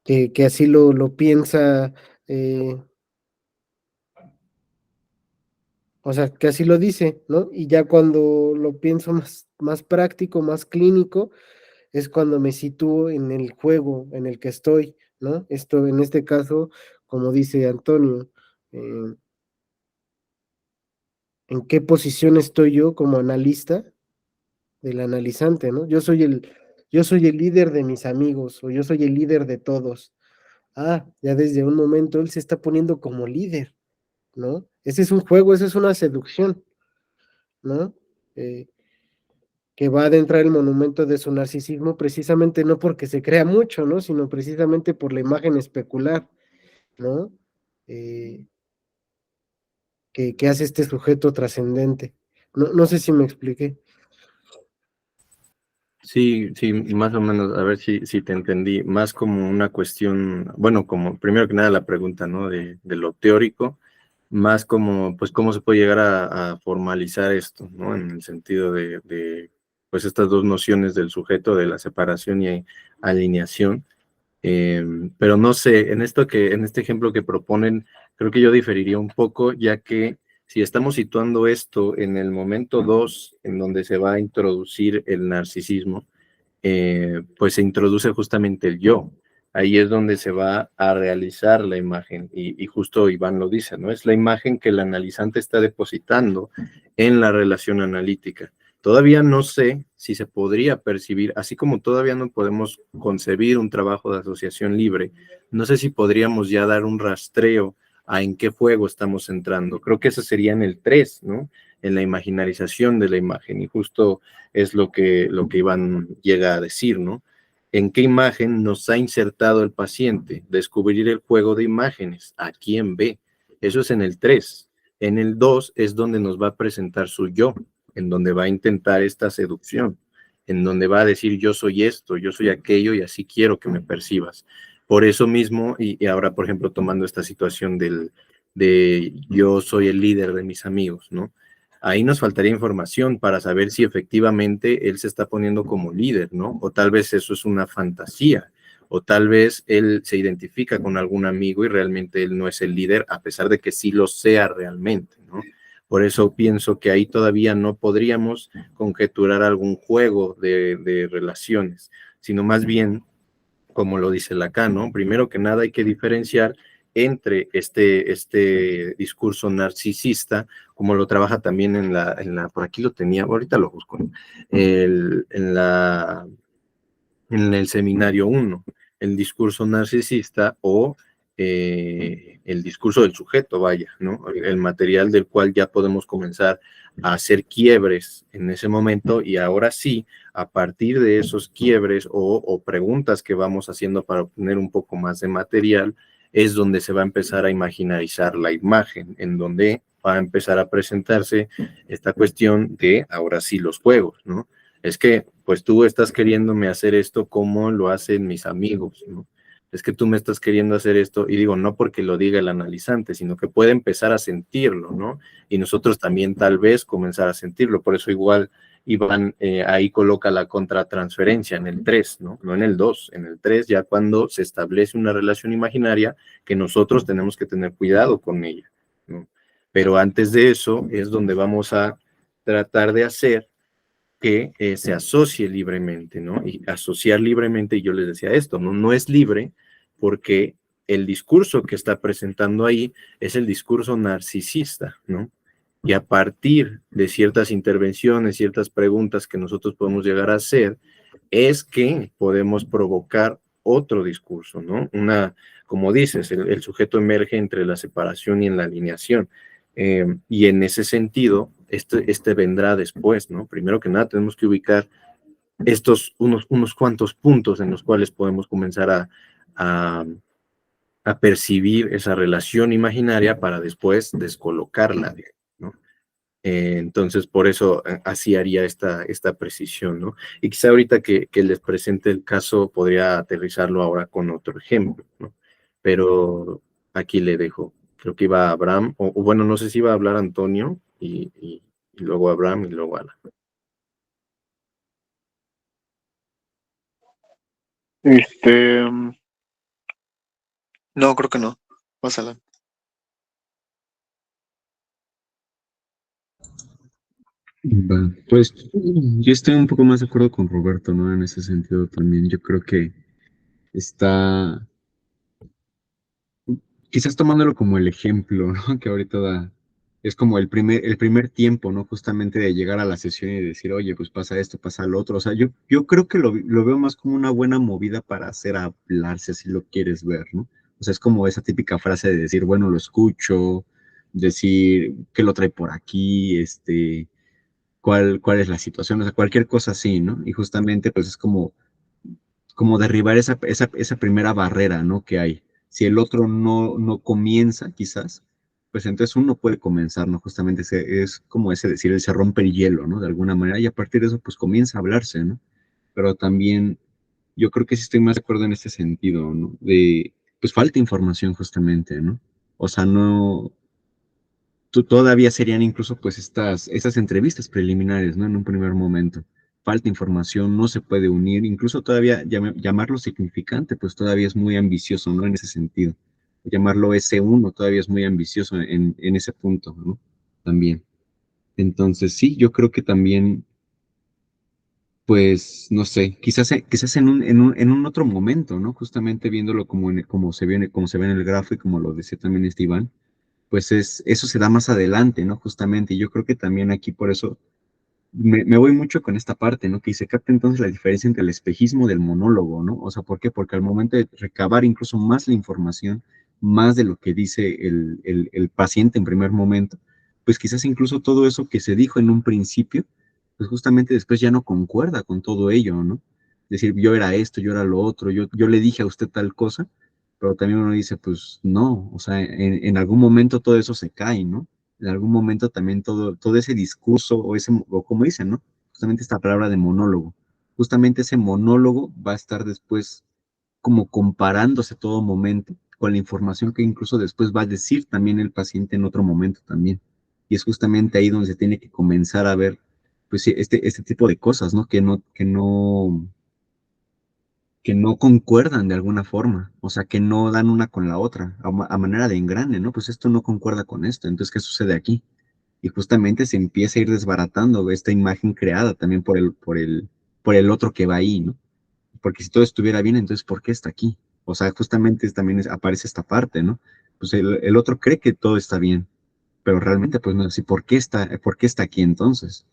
que así lo piensa, eh, o sea, que así lo dice, ¿no? Y ya cuando lo pienso más práctico, más clínico, es cuando me sitúo en el juego en el que estoy, ¿no? Esto, en este caso, como dice Antonio, eh, ¿en qué posición estoy yo como analista del analizante, ¿no? Yo soy el líder de mis amigos o yo soy el líder de todos. Ah, ya desde un momento él se está poniendo como líder, ¿no? Ese es un juego, esa es una seducción, ¿no? Eh, que va a adentrar el monumento de su narcisismo precisamente no porque se crea mucho, ¿no? Sino precisamente por la imagen especular, ¿no? Eh, que hace este sujeto trascendente. No sé si me expliqué. Sí, sí, más o menos, a ver si te entendí, más como una cuestión, bueno, como primero que nada la pregunta, ¿no? De lo teórico, más como, pues, cómo se puede llegar a formalizar esto, ¿no? En el sentido pues, estas dos nociones del sujeto, de la separación y alineación. Pero no sé, en este ejemplo que proponen, creo que yo diferiría un poco, ya que si estamos situando esto en el momento 2, en donde se va a introducir el narcisismo, pues se introduce justamente el yo. Ahí es donde se va a realizar la imagen, y justo Iván lo dice, ¿no? Es la imagen que el analizante está depositando en la relación analítica. Todavía no sé si se podría percibir, así como todavía no podemos concebir un trabajo de asociación libre, no sé si podríamos ya dar un rastreo a en qué juego estamos entrando. Creo que eso sería en el 3, ¿no? En la imaginarización de la imagen, y justo es lo que Iván llega a decir, ¿no? ¿En qué imagen nos ha insertado el paciente? Descubrir el juego de imágenes. ¿A quién ve? Eso es en el 3. En el 2 es donde nos va a presentar su yo, en donde va a intentar esta seducción, en donde va a decir yo soy esto, yo soy aquello y así quiero que me percibas. Por eso mismo, y ahora, por ejemplo, tomando esta situación de yo soy el líder de mis amigos, ¿no? Ahí nos faltaría información para saber si efectivamente él se está poniendo como líder, ¿no? O tal vez eso es una fantasía, o tal vez él se identifica con algún amigo y realmente él no es el líder, a pesar de que sí lo sea realmente, ¿no? Por eso pienso que ahí todavía no podríamos conjeturar algún juego de relaciones, sino más bien, como lo dice Lacan, ¿no? Primero que nada hay que diferenciar entre este discurso narcisista, como lo trabaja también por aquí lo tenía, ahorita lo busco, ¿no? En el seminario 1, el discurso narcisista o el discurso del sujeto, vaya, ¿no? El material del cual ya podemos comenzar a hacer quiebres en ese momento, y ahora sí, a partir de esos quiebres o preguntas que vamos haciendo para obtener un poco más de material, es donde se va a empezar a imaginarizar la imagen, en donde va a empezar a presentarse esta cuestión de ahora sí los juegos, ¿no? Es que, pues tú estás queriéndome hacer esto como lo hacen mis amigos, ¿no? Es que tú me estás queriendo hacer esto, y digo, no porque lo diga el analizante, sino que puede empezar a sentirlo, ¿no? Y nosotros también tal vez comenzar a sentirlo, por eso igual Iván ahí coloca la contratransferencia en el 3, ¿no? No en el 2, en el 3 ya cuando se establece una relación imaginaria que nosotros tenemos que tener cuidado con ella, ¿no? Pero antes de eso es donde vamos a tratar de hacer que se asocie libremente, ¿no? Y asociar libremente, y yo les decía esto, ¿no? No es libre porque el discurso que está presentando ahí es el discurso narcisista, ¿no? Y a partir de ciertas intervenciones, ciertas preguntas que nosotros podemos llegar a hacer, es que podemos provocar otro discurso, ¿no? Como dices, el sujeto emerge entre la separación y en la alineación. Y en ese sentido, este vendrá después, ¿no? Primero que nada, tenemos que ubicar unos cuantos puntos en los cuales podemos comenzar a, a percibir esa relación imaginaria para después descolocarla, ¿no? Entonces, por eso así haría esta precisión, ¿no? Y quizá ahorita que les presente el caso, podría aterrizarlo ahora con otro ejemplo, ¿no? Pero aquí le dejo. Creo que iba Abraham, o bueno, no sé si iba a hablar Antonio, y luego Abraham, y luego Alan. No, creo que no. Pásala. Va, pues yo estoy un poco más de acuerdo con Roberto, ¿no? En ese sentido también. Yo creo que está, quizás tomándolo como el ejemplo, ¿no? Que ahorita da, es como el primer tiempo, ¿no? Justamente de llegar a la sesión y decir, oye, pues pasa esto, pasa lo otro. O sea, yo creo que lo veo más como una buena movida para hacer hablar, si así lo quieres ver, ¿no? O sea, es como esa típica frase de decir, bueno, lo escucho, decir que lo trae por aquí, cuál es la situación, o sea, cualquier cosa así, ¿no? Y justamente, pues es como derribar esa primera barrera, ¿no? Que hay. Si el otro no comienza, quizás, pues entonces uno puede comenzar, ¿no? Justamente es como ese decir, él se rompe el hielo, ¿no? De alguna manera, y a partir de eso, pues comienza a hablarse, ¿no? Pero también yo creo que sí estoy más de acuerdo en este sentido, ¿no? Pues falta información justamente, ¿no? O sea, no, todavía serían incluso pues estas entrevistas preliminares, ¿no? En un primer momento. Falta información, no se puede unir, incluso todavía llamarlo significante, pues todavía es muy ambicioso, ¿no? En ese sentido. Llamarlo S1 todavía es muy ambicioso en ese punto, ¿no? También. Entonces, sí, yo creo que también, pues, no sé, quizás en un otro momento, ¿no? Justamente viéndolo como se ve en el gráfico y como lo decía también Iván, pues eso se da más adelante, ¿no? Justamente, y yo creo que también aquí por eso me voy mucho con esta parte, ¿no? Que se capta entonces la diferencia entre el espejismo del monólogo, ¿no? O sea, ¿por qué? Porque al momento de recabar incluso más la información, más de lo que dice el paciente en primer momento, pues quizás incluso todo eso que se dijo en un principio, pues justamente después ya no concuerda con todo ello, ¿no? Decir, yo era esto, yo era lo otro, yo le dije a usted tal cosa, pero también uno dice, pues no, o sea, en algún momento todo eso se cae, ¿no? En algún momento también todo ese discurso o como dicen, ¿no? Justamente esta palabra de monólogo, justamente ese monólogo va a estar después como comparándose todo momento con la información que incluso después va a decir también el paciente en otro momento también. Y es justamente ahí donde se tiene que comenzar a ver, pues sí, este tipo de cosas, ¿no? Que no concuerdan de alguna forma, o sea, que no dan una con la otra, a manera de engrane, ¿no? Pues esto no concuerda con esto, entonces, ¿qué sucede aquí? Y justamente se empieza a ir desbaratando esta imagen creada también por el otro que va ahí, ¿no? Porque si todo estuviera bien, entonces, ¿por qué está aquí? O sea, justamente también aparece esta parte, ¿no? Pues el otro cree que todo está bien, pero realmente, pues no es así. ¿Por qué está aquí entonces?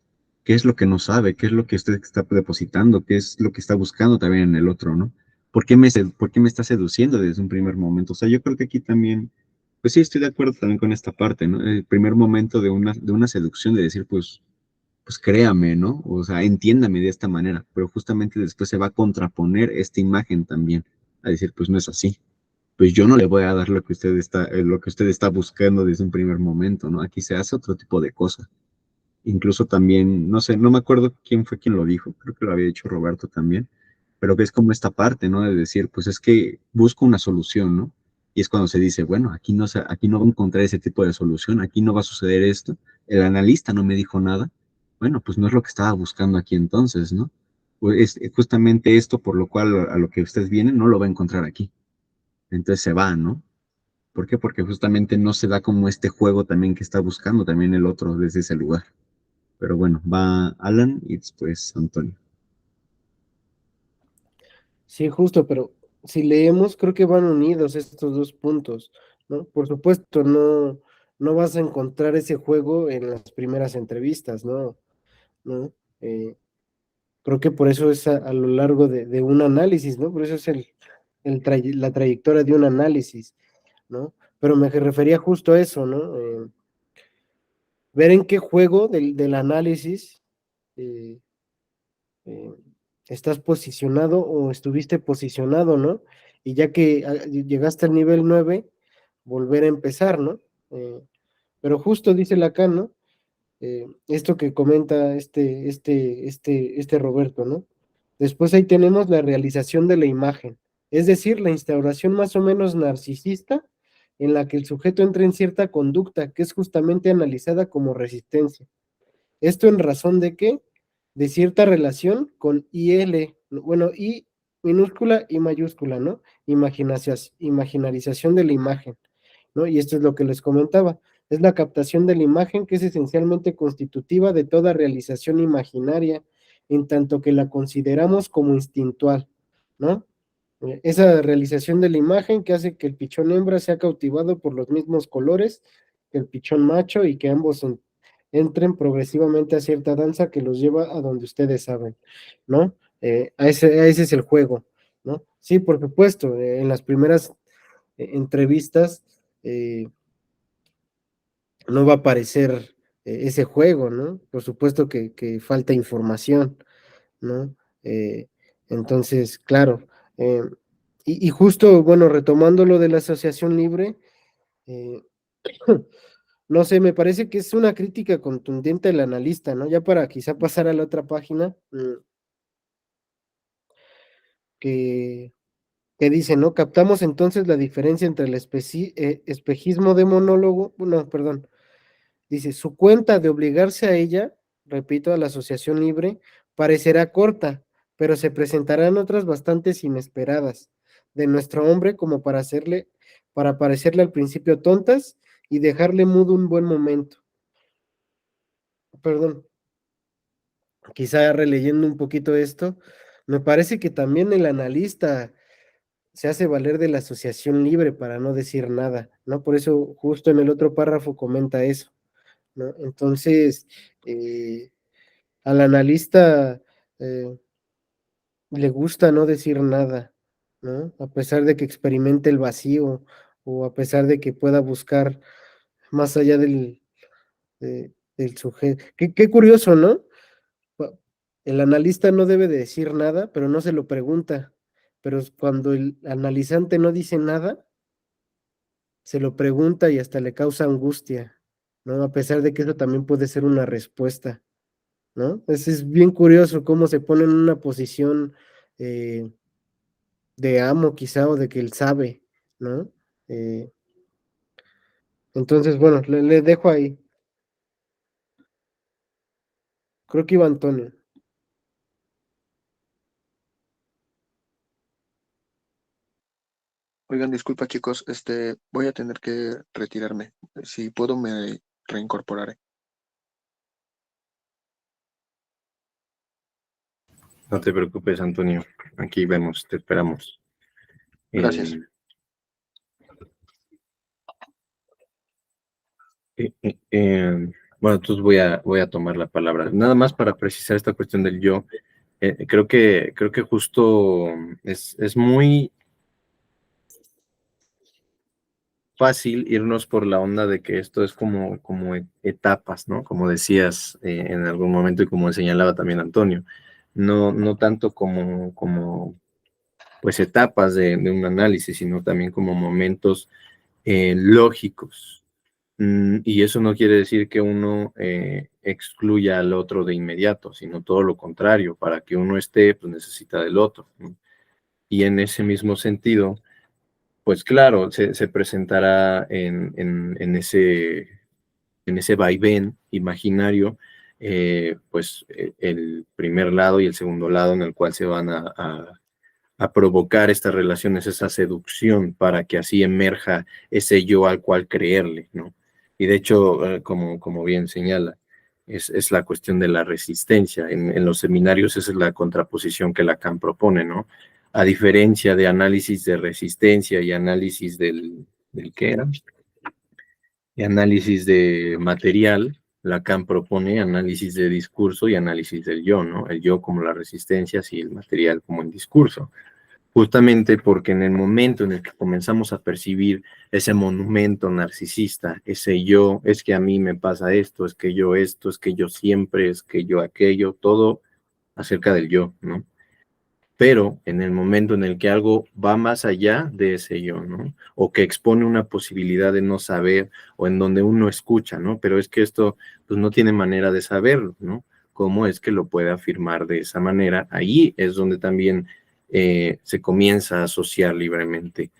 ¿Qué es lo que no sabe? ¿Qué es lo que usted está depositando? ¿Qué es lo que está buscando también en el otro, ¿no? ¿Por qué me está seduciendo desde un primer momento? O sea, yo creo que aquí también, pues sí, estoy de acuerdo también con esta parte, ¿no? El primer momento de una seducción, de decir, pues créame, ¿no? O sea, entiéndame de esta manera, pero justamente después se va a contraponer esta imagen también, a decir, pues no es así, pues yo no le voy a dar lo que usted está buscando desde un primer momento, ¿no? Aquí se hace otro tipo de cosa. Incluso también, no sé, no me acuerdo quién fue quien lo dijo, creo que lo había dicho Roberto también, pero ves como esta parte, ¿no? De decir, pues es que busco una solución, ¿no? Y es cuando se dice, bueno, aquí no va a encontrar ese tipo de solución, aquí no va a suceder esto, el analista no me dijo nada, bueno, pues no es lo que estaba buscando aquí entonces, ¿no? Pues es justamente esto por lo cual a lo que usted viene no lo va a encontrar aquí. Entonces se va, ¿no? ¿Por qué? Porque justamente no se da como este juego también que está buscando también el otro desde ese lugar. Pero bueno, va Alan y después Antonio. Sí, justo, pero si leemos, creo que van unidos estos dos puntos, ¿no? Por supuesto, no vas a encontrar ese juego en las primeras entrevistas, ¿no? ¿No? Eh, Creo que por eso es a lo largo de un análisis, ¿no? Por eso es la trayectoria de un análisis, ¿no? Pero me refería justo a eso, ¿no? Ver en qué juego del análisis eh, eh, estás posicionado o estuviste posicionado, ¿no? Y ya que llegaste al nivel 9 volver a empezar, ¿no? Eh, pero justo dice Lacan, ¿no? Esto que comenta este Roberto, ¿no? Después ahí tenemos la realización de la imagen, es decir, la instauración más o menos narcisista en la que el sujeto entra en cierta conducta que es justamente analizada como resistencia. ¿Esto en razón de qué? De cierta relación con IL, bueno, I minúscula y mayúscula, ¿no? Imaginarización de la imagen, ¿no? Y esto es lo que les comentaba. Es la captación de la imagen que es esencialmente constitutiva de toda realización imaginaria, en tanto que la consideramos como instintual, ¿no? Esa realización de la imagen que hace que el pichón hembra sea cautivado por los mismos colores que el pichón macho y que ambos entren progresivamente a cierta danza que los lleva a donde ustedes saben, ¿no? A ese es el juego, ¿no? Sí, por supuesto, en las primeras entrevistas no va a aparecer ese juego, ¿no? Por supuesto que falta información, ¿no? Eh, entonces, claro, eh, y justo, bueno, retomando lo de la asociación libre, eh, no sé, me parece que es una crítica contundente del analista, ¿no? Ya para quizá pasar a la otra página, que, que dice, ¿no? Captamos entonces la diferencia entre el espejismo de monólogo, no, perdón, dice, su cuenta de obligarse a ella, repito, a la asociación libre, parecerá corta, pero se presentarán otras bastantes inesperadas de nuestro hombre como para parecerle al principio tontas y dejarle mudo un buen momento. Perdón, quizá releyendo un poquito esto, me parece que también el analista se hace valer de la asociación libre para no decir nada, ¿no? Por eso justo en el otro párrafo comenta eso, ¿no? Entonces, al analista le gusta no decir nada, ¿no? A pesar de que experimente el vacío o a pesar de que pueda buscar más allá del sujeto. Qué curioso, ¿no? El analista no debe de decir nada, pero no se lo pregunta. Pero cuando el analizante no dice nada, se lo pregunta y hasta le causa angustia, ¿no? A pesar de que eso también puede ser una respuesta, ¿no? Es bien curioso cómo se pone en una posición eh, de amo quizá o de que él sabe, ¿no? Eh, entonces, bueno, le dejo ahí. Creo que iba Antonio. Oigan, disculpa chicos, voy a tener que retirarme. Si puedo, me reincorporaré. No te preocupes, Antonio. Aquí vemos, te esperamos. Gracias. Bueno, entonces voy a tomar la palabra. Nada más para precisar esta cuestión del yo. Creo que justo es muy fácil irnos por la onda de que esto es como etapas, ¿no? Como decías en algún momento y como señalaba también Antonio. No tanto como pues etapas de un análisis, sino también como momentos lógicos. Y eso no quiere decir que uno excluya al otro de inmediato, sino todo lo contrario. Para que uno esté, pues necesita del otro, ¿no? Y en ese mismo sentido, pues claro, se presentará en ese vaivén imaginario, pues el primer lado y el segundo lado en el cual se van a provocar estas relaciones, esa seducción, para que así emerja ese yo al cual creerle, ¿no? Y de hecho, como bien señala, es la cuestión de la resistencia. En los seminarios esa es la contraposición que Lacan propone, ¿no? A diferencia de análisis de resistencia y análisis ¿qué era? Y análisis de material, Lacan propone análisis de discurso y análisis del yo, ¿no? El yo como las resistencias y el material como el discurso. Justamente porque en el momento en el que comenzamos a percibir ese monumento narcisista, ese yo, es que a mí me pasa esto, es que yo esto, es que yo siempre, es que yo aquello, todo acerca del yo, ¿no? Pero en el momento en el que algo va más allá de ese yo, ¿no? O que expone una posibilidad de no saber, o en donde uno escucha, ¿no? Pero es que esto, pues no tiene manera de saberlo, ¿no? ¿Cómo es que lo puede afirmar de esa manera? Ahí es donde también se comienza a asociar libremente.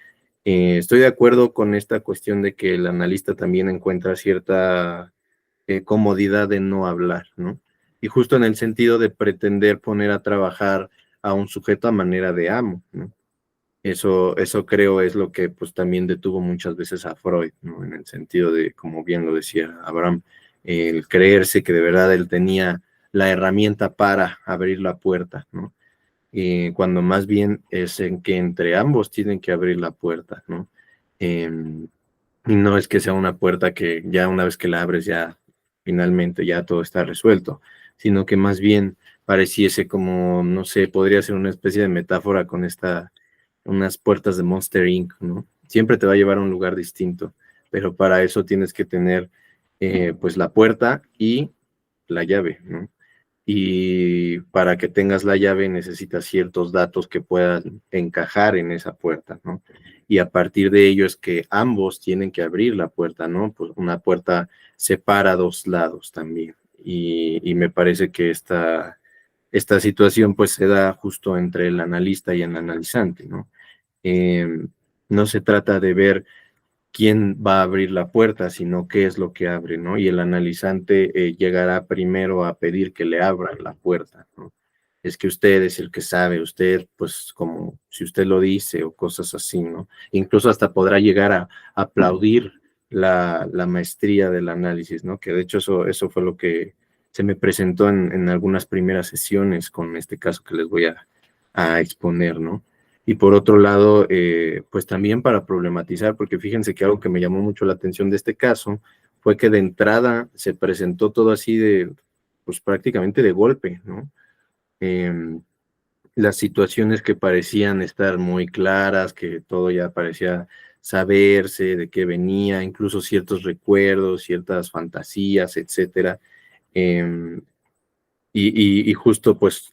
Estoy de acuerdo con esta cuestión de que el analista también encuentra cierta comodidad de no hablar, ¿no? Y justo en el sentido de pretender poner a trabajar a un sujeto a manera de amo, ¿no? Eso creo es lo que pues también detuvo muchas veces a Freud, ¿no? En el sentido de, como bien lo decía Abraham, el creerse que de verdad él tenía la herramienta para abrir la puerta, ¿no? Cuando más bien es en que entre ambos tienen que abrir la puerta, ¿no? Y no es que sea una puerta que ya una vez que la abres ya finalmente ya todo está resuelto, sino que más bien pareciese como, no sé, podría ser una especie de metáfora con unas puertas de Monster Inc., ¿no? Siempre te va a llevar a un lugar distinto, pero para eso tienes que tener pues la puerta y la llave, ¿no? Y para que tengas la llave necesitas ciertos datos que puedan encajar en esa puerta, ¿no? Y a partir de ello es que ambos tienen que abrir la puerta, ¿no? Pues una puerta separa dos lados también. Y me parece que esta situación pues se da justo entre el analista y el analizante, ¿no? Eh, no se trata de ver quién va a abrir la puerta, sino qué es lo que abre, ¿no? Y el analizante llegará primero a pedir que le abran la puerta, ¿no? Es que usted es el que sabe, usted, pues como si usted lo dice o cosas así, ¿no? Incluso hasta podrá llegar a aplaudir la maestría del análisis, ¿no? Que de hecho eso fue lo que se me presentó en algunas primeras sesiones con este caso que les voy a exponer, ¿no? Y por otro lado, pues también para problematizar, porque fíjense que algo que me llamó mucho la atención de este caso fue que de entrada se presentó todo así pues prácticamente de golpe, ¿no? Em, las situaciones que parecían estar muy claras, que todo ya parecía saberse, de qué venía, incluso ciertos recuerdos, ciertas fantasías, etcétera. Em, y justo pues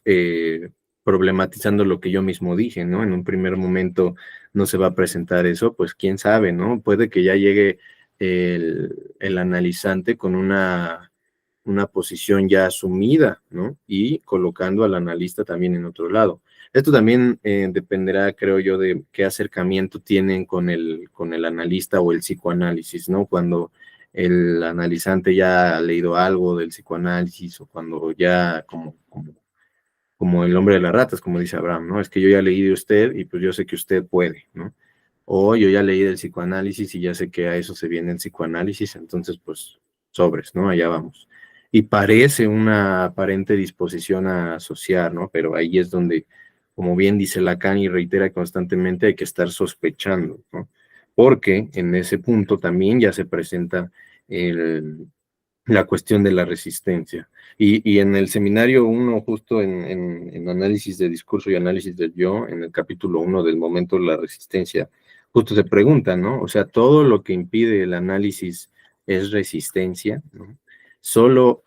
problematizando lo que yo mismo dije, ¿no? En un primer momento no se va a presentar eso, pues quién sabe, ¿no? Puede que ya llegue el analizante con una posición ya asumida, ¿no? Y colocando al analista también en otro lado. Esto también dependerá, creo yo, de qué acercamiento tienen con el analista o el psicoanálisis, ¿no? Cuando el analizante ya ha leído algo del psicoanálisis o cuando ya como el hombre de las ratas, como dice Abraham, ¿no? Es que yo ya leí de usted y pues yo sé que usted puede, ¿no? O yo ya leí del psicoanálisis y ya sé que a eso se viene el psicoanálisis, entonces pues sobres, ¿no? Allá vamos. Y parece una aparente disposición a asociar, ¿no? Pero ahí es donde, como bien dice Lacan y reitera constantemente, hay que estar sospechando, ¿no? Porque en ese punto también ya se presenta la cuestión de la resistencia. Y en el seminario 1, justo en análisis de discurso y análisis del yo, en el capítulo 1 del momento de la resistencia, justo se pregunta, ¿no? O sea, todo lo que impide el análisis es resistencia, ¿no? Solo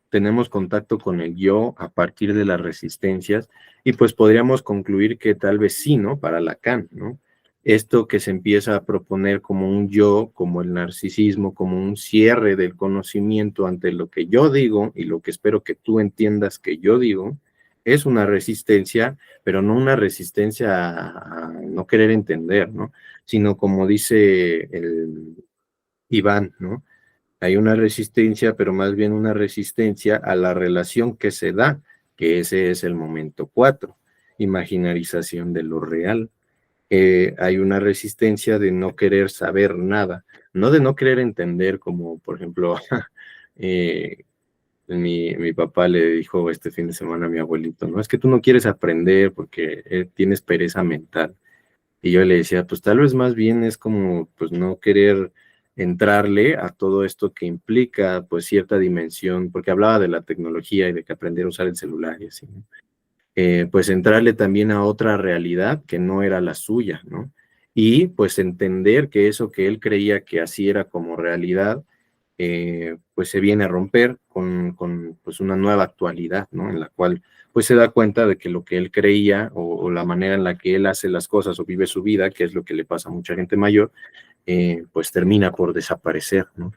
tenemos contacto con el yo a partir de las resistencias y pues podríamos concluir que tal vez sí, ¿no? Para Lacan, ¿no? Esto que se empieza a proponer como un yo, como el narcisismo, como un cierre del conocimiento ante lo que yo digo y lo que espero que tú entiendas que yo digo, es una resistencia, pero no una resistencia a no querer entender, ¿no? Sino como dice el Iván, ¿no? Hay una resistencia, pero más bien una resistencia a la relación que se da, que ese es el momento 4, imaginarización de lo real. Hay una resistencia de no querer saber nada, no de no querer entender, como por ejemplo Mi papá le dijo este fin de semana a mi abuelito, no, es que tú no quieres aprender porque tienes pereza mental. Y yo le decía, pues tal vez más bien es como, pues no querer entrarle a todo esto que implica, pues cierta dimensión, porque hablaba de la tecnología y de que aprender a usar el celular y así, ¿no? Pues entrarle también a otra realidad que no era la suya, ¿no? Y pues entender que eso que él creía que así era como realidad, pues se viene a romper con pues una nueva actualidad, ¿no? En la cual pues se da cuenta de que lo que él creía o la manera en la que él hace las cosas o vive su vida, que es lo que le pasa a mucha gente mayor, pues termina por desaparecer, ¿no?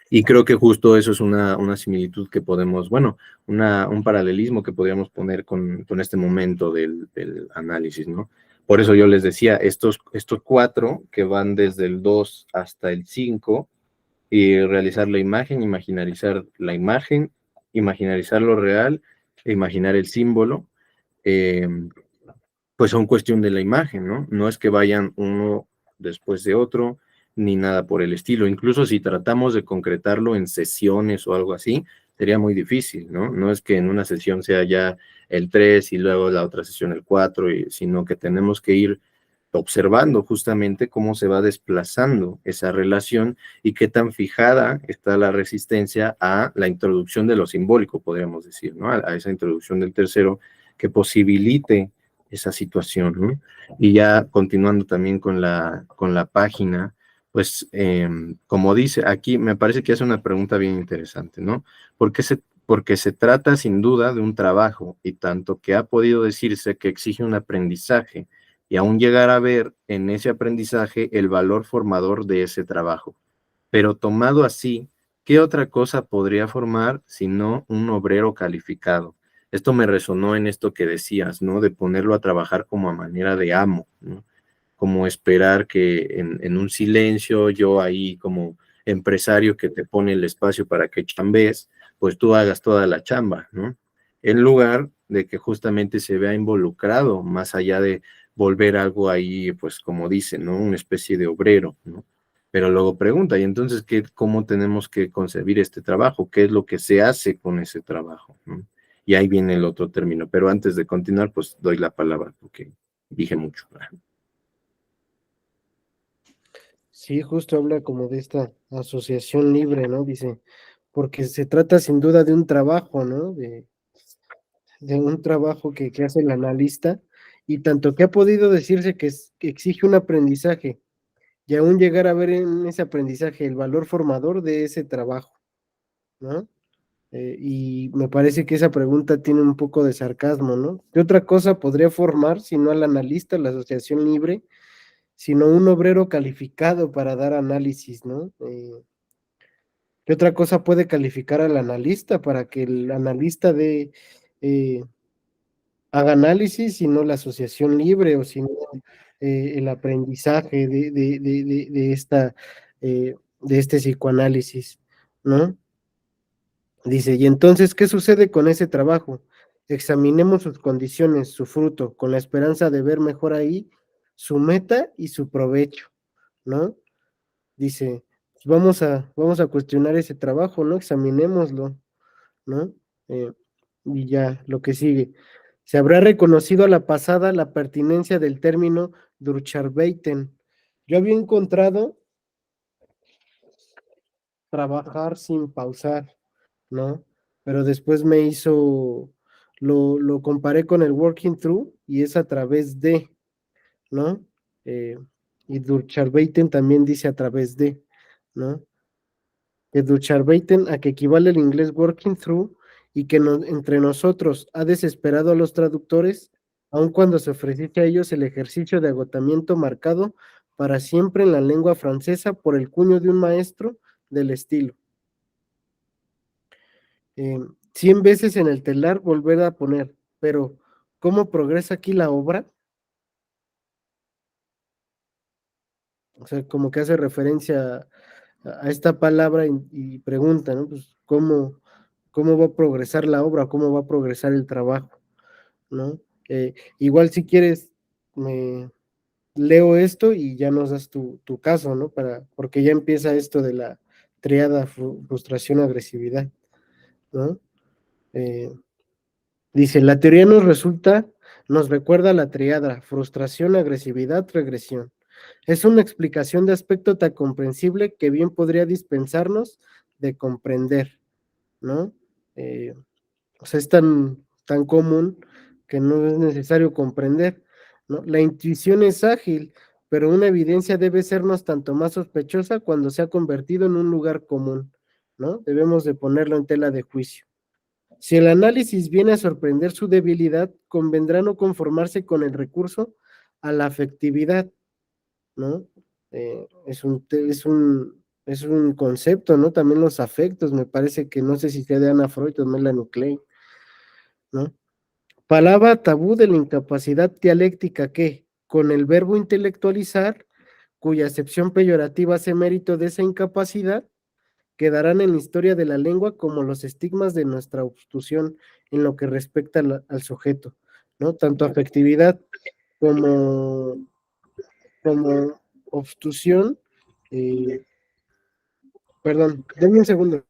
Y creo que justo eso es una similitud que podemos, bueno, un paralelismo que podríamos poner con este momento del análisis, ¿no? Por eso yo les decía, estos cuatro que van desde el 2 hasta el 5 y realizar la imagen, imaginarizar la imagen, imaginarizar lo real, e imaginar el símbolo, eh, pues son cuestión de la imagen, ¿no? No es que vayan uno después de otro, ni nada por el estilo. Incluso si tratamos de concretarlo en sesiones o algo así, sería muy difícil, ¿no? No es que en una sesión sea ya el 3 y luego la otra sesión el 4, sino que tenemos que ir observando justamente cómo se va desplazando esa relación y qué tan fijada está la resistencia a la introducción de lo simbólico, podríamos decir, ¿no? A esa introducción del tercero que posibilite esa situación, ¿no? Y ya continuando también con la página, pues como dice aquí, me parece que es una pregunta bien interesante, ¿no? Porque se trata sin duda de un trabajo y tanto que ha podido decirse que exige un aprendizaje y aún llegar a ver en ese aprendizaje el valor formador de ese trabajo. Pero tomado así, ¿qué otra cosa podría formar sino un obrero calificado? Esto me resonó en esto que decías, ¿no? De ponerlo a trabajar como a manera de amo, ¿no? Como esperar que en un silencio, yo ahí como empresario que te pone el espacio para que chambes, pues tú hagas toda la chamba, ¿no? En lugar de que justamente se vea involucrado, más allá de volver algo ahí, pues como dicen, ¿no? Una especie de obrero, ¿no? Pero luego pregunta, ¿y entonces cómo tenemos que concebir este trabajo? ¿Qué es lo que se hace con ese trabajo? ¿No? Y ahí viene el otro término. Pero antes de continuar, pues doy la palabra porque dije mucho. Sí, justo habla como de esta asociación libre, ¿no? Dice, porque se trata sin duda de un trabajo, ¿no? De un trabajo que hace el analista y tanto que ha podido decirse que exige un aprendizaje y aún llegar a ver en ese aprendizaje el valor formador de ese trabajo, ¿no? Y me parece que esa pregunta tiene un poco de sarcasmo, ¿no? ¿Qué otra cosa podría formar si no al analista, la asociación libre, sino un obrero calificado para dar análisis, ¿no? ¿Qué otra cosa puede calificar al analista para que el analista eh, haga análisis, sino la asociación libre o sino el aprendizaje de este psicoanálisis, ¿no? Dice, y entonces, ¿qué sucede con ese trabajo? Examinemos sus condiciones, su fruto, con la esperanza de ver mejor ahí su meta y su provecho, ¿no? Dice, pues vamos a cuestionar ese trabajo, ¿no? Examinémoslo, ¿no? Eh, y ya, lo que sigue. Se habrá reconocido a la pasada la pertinencia del término Durcharbeiten. Yo había encontrado trabajar sin pausar, ¿no? Pero después lo comparé con el working through y es a través de, ¿no? Eh, y Durcharbeiten también dice a través de, ¿no? Que Durcharbeiten a que equivale el inglés working through y que entre nosotros ha desesperado a los traductores, aun cuando se ofreciese a ellos el ejercicio de agotamiento marcado para siempre en la lengua francesa por el cuño de un maestro del estilo. 100 veces en el telar volver a poner, pero ¿cómo progresa aquí la obra? O sea, como que hace referencia a esta palabra y pregunta, ¿no? Pues, ¿cómo va a progresar la obra? ¿Cómo va a progresar el trabajo? ¿No? Igual si quieres, me leo esto y ya nos das tu caso, ¿no? Porque ya empieza esto de la triada frustración, agresividad, ¿no? Eh, Dice, la teoría nos recuerda la triada, frustración, agresividad, regresión. Es una explicación de aspecto tan comprensible que bien podría dispensarnos de comprender, ¿no? O sea, es tan común que no es necesario comprender, ¿no? La intuición es ágil, pero una evidencia debe sernos tanto más sospechosa cuando se ha convertido en un lugar común, ¿no? Debemos de ponerlo en tela de juicio. Si el análisis viene a sorprender su debilidad, convendrá no conformarse con el recurso a la afectividad, ¿no? Es un concepto, ¿no? También los afectos, me parece que no sé si sea de Ana Freud o Melanie Klein, ¿no? Palabra tabú de la incapacidad dialéctica que, con el verbo intelectualizar, cuya acepción peyorativa hace mérito de esa incapacidad, quedarán en la historia de la lengua como los estigmas de nuestra obstrucción en lo que respecta al sujeto, ¿no? Tanto afectividad como, como obstrucción. eh, Perdón, denme un segundo.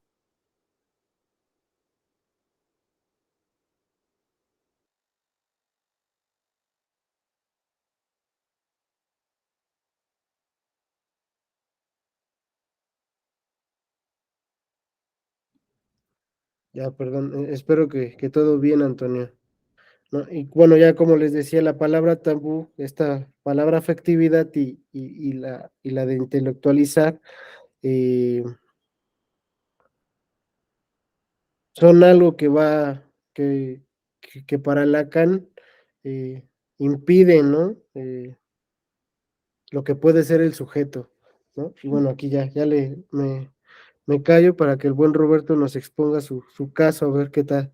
Ya, perdón, espero que todo bien, Antonio. ¿No? Y bueno, ya como les decía, la palabra tabú, esta palabra afectividad y la de intelectualizar, eh, son algo que para Lacan eh, impide, ¿no? Lo que puede ser el sujeto, ¿no? Y bueno, aquí me callo para que el buen Roberto nos exponga su caso, a ver qué tal.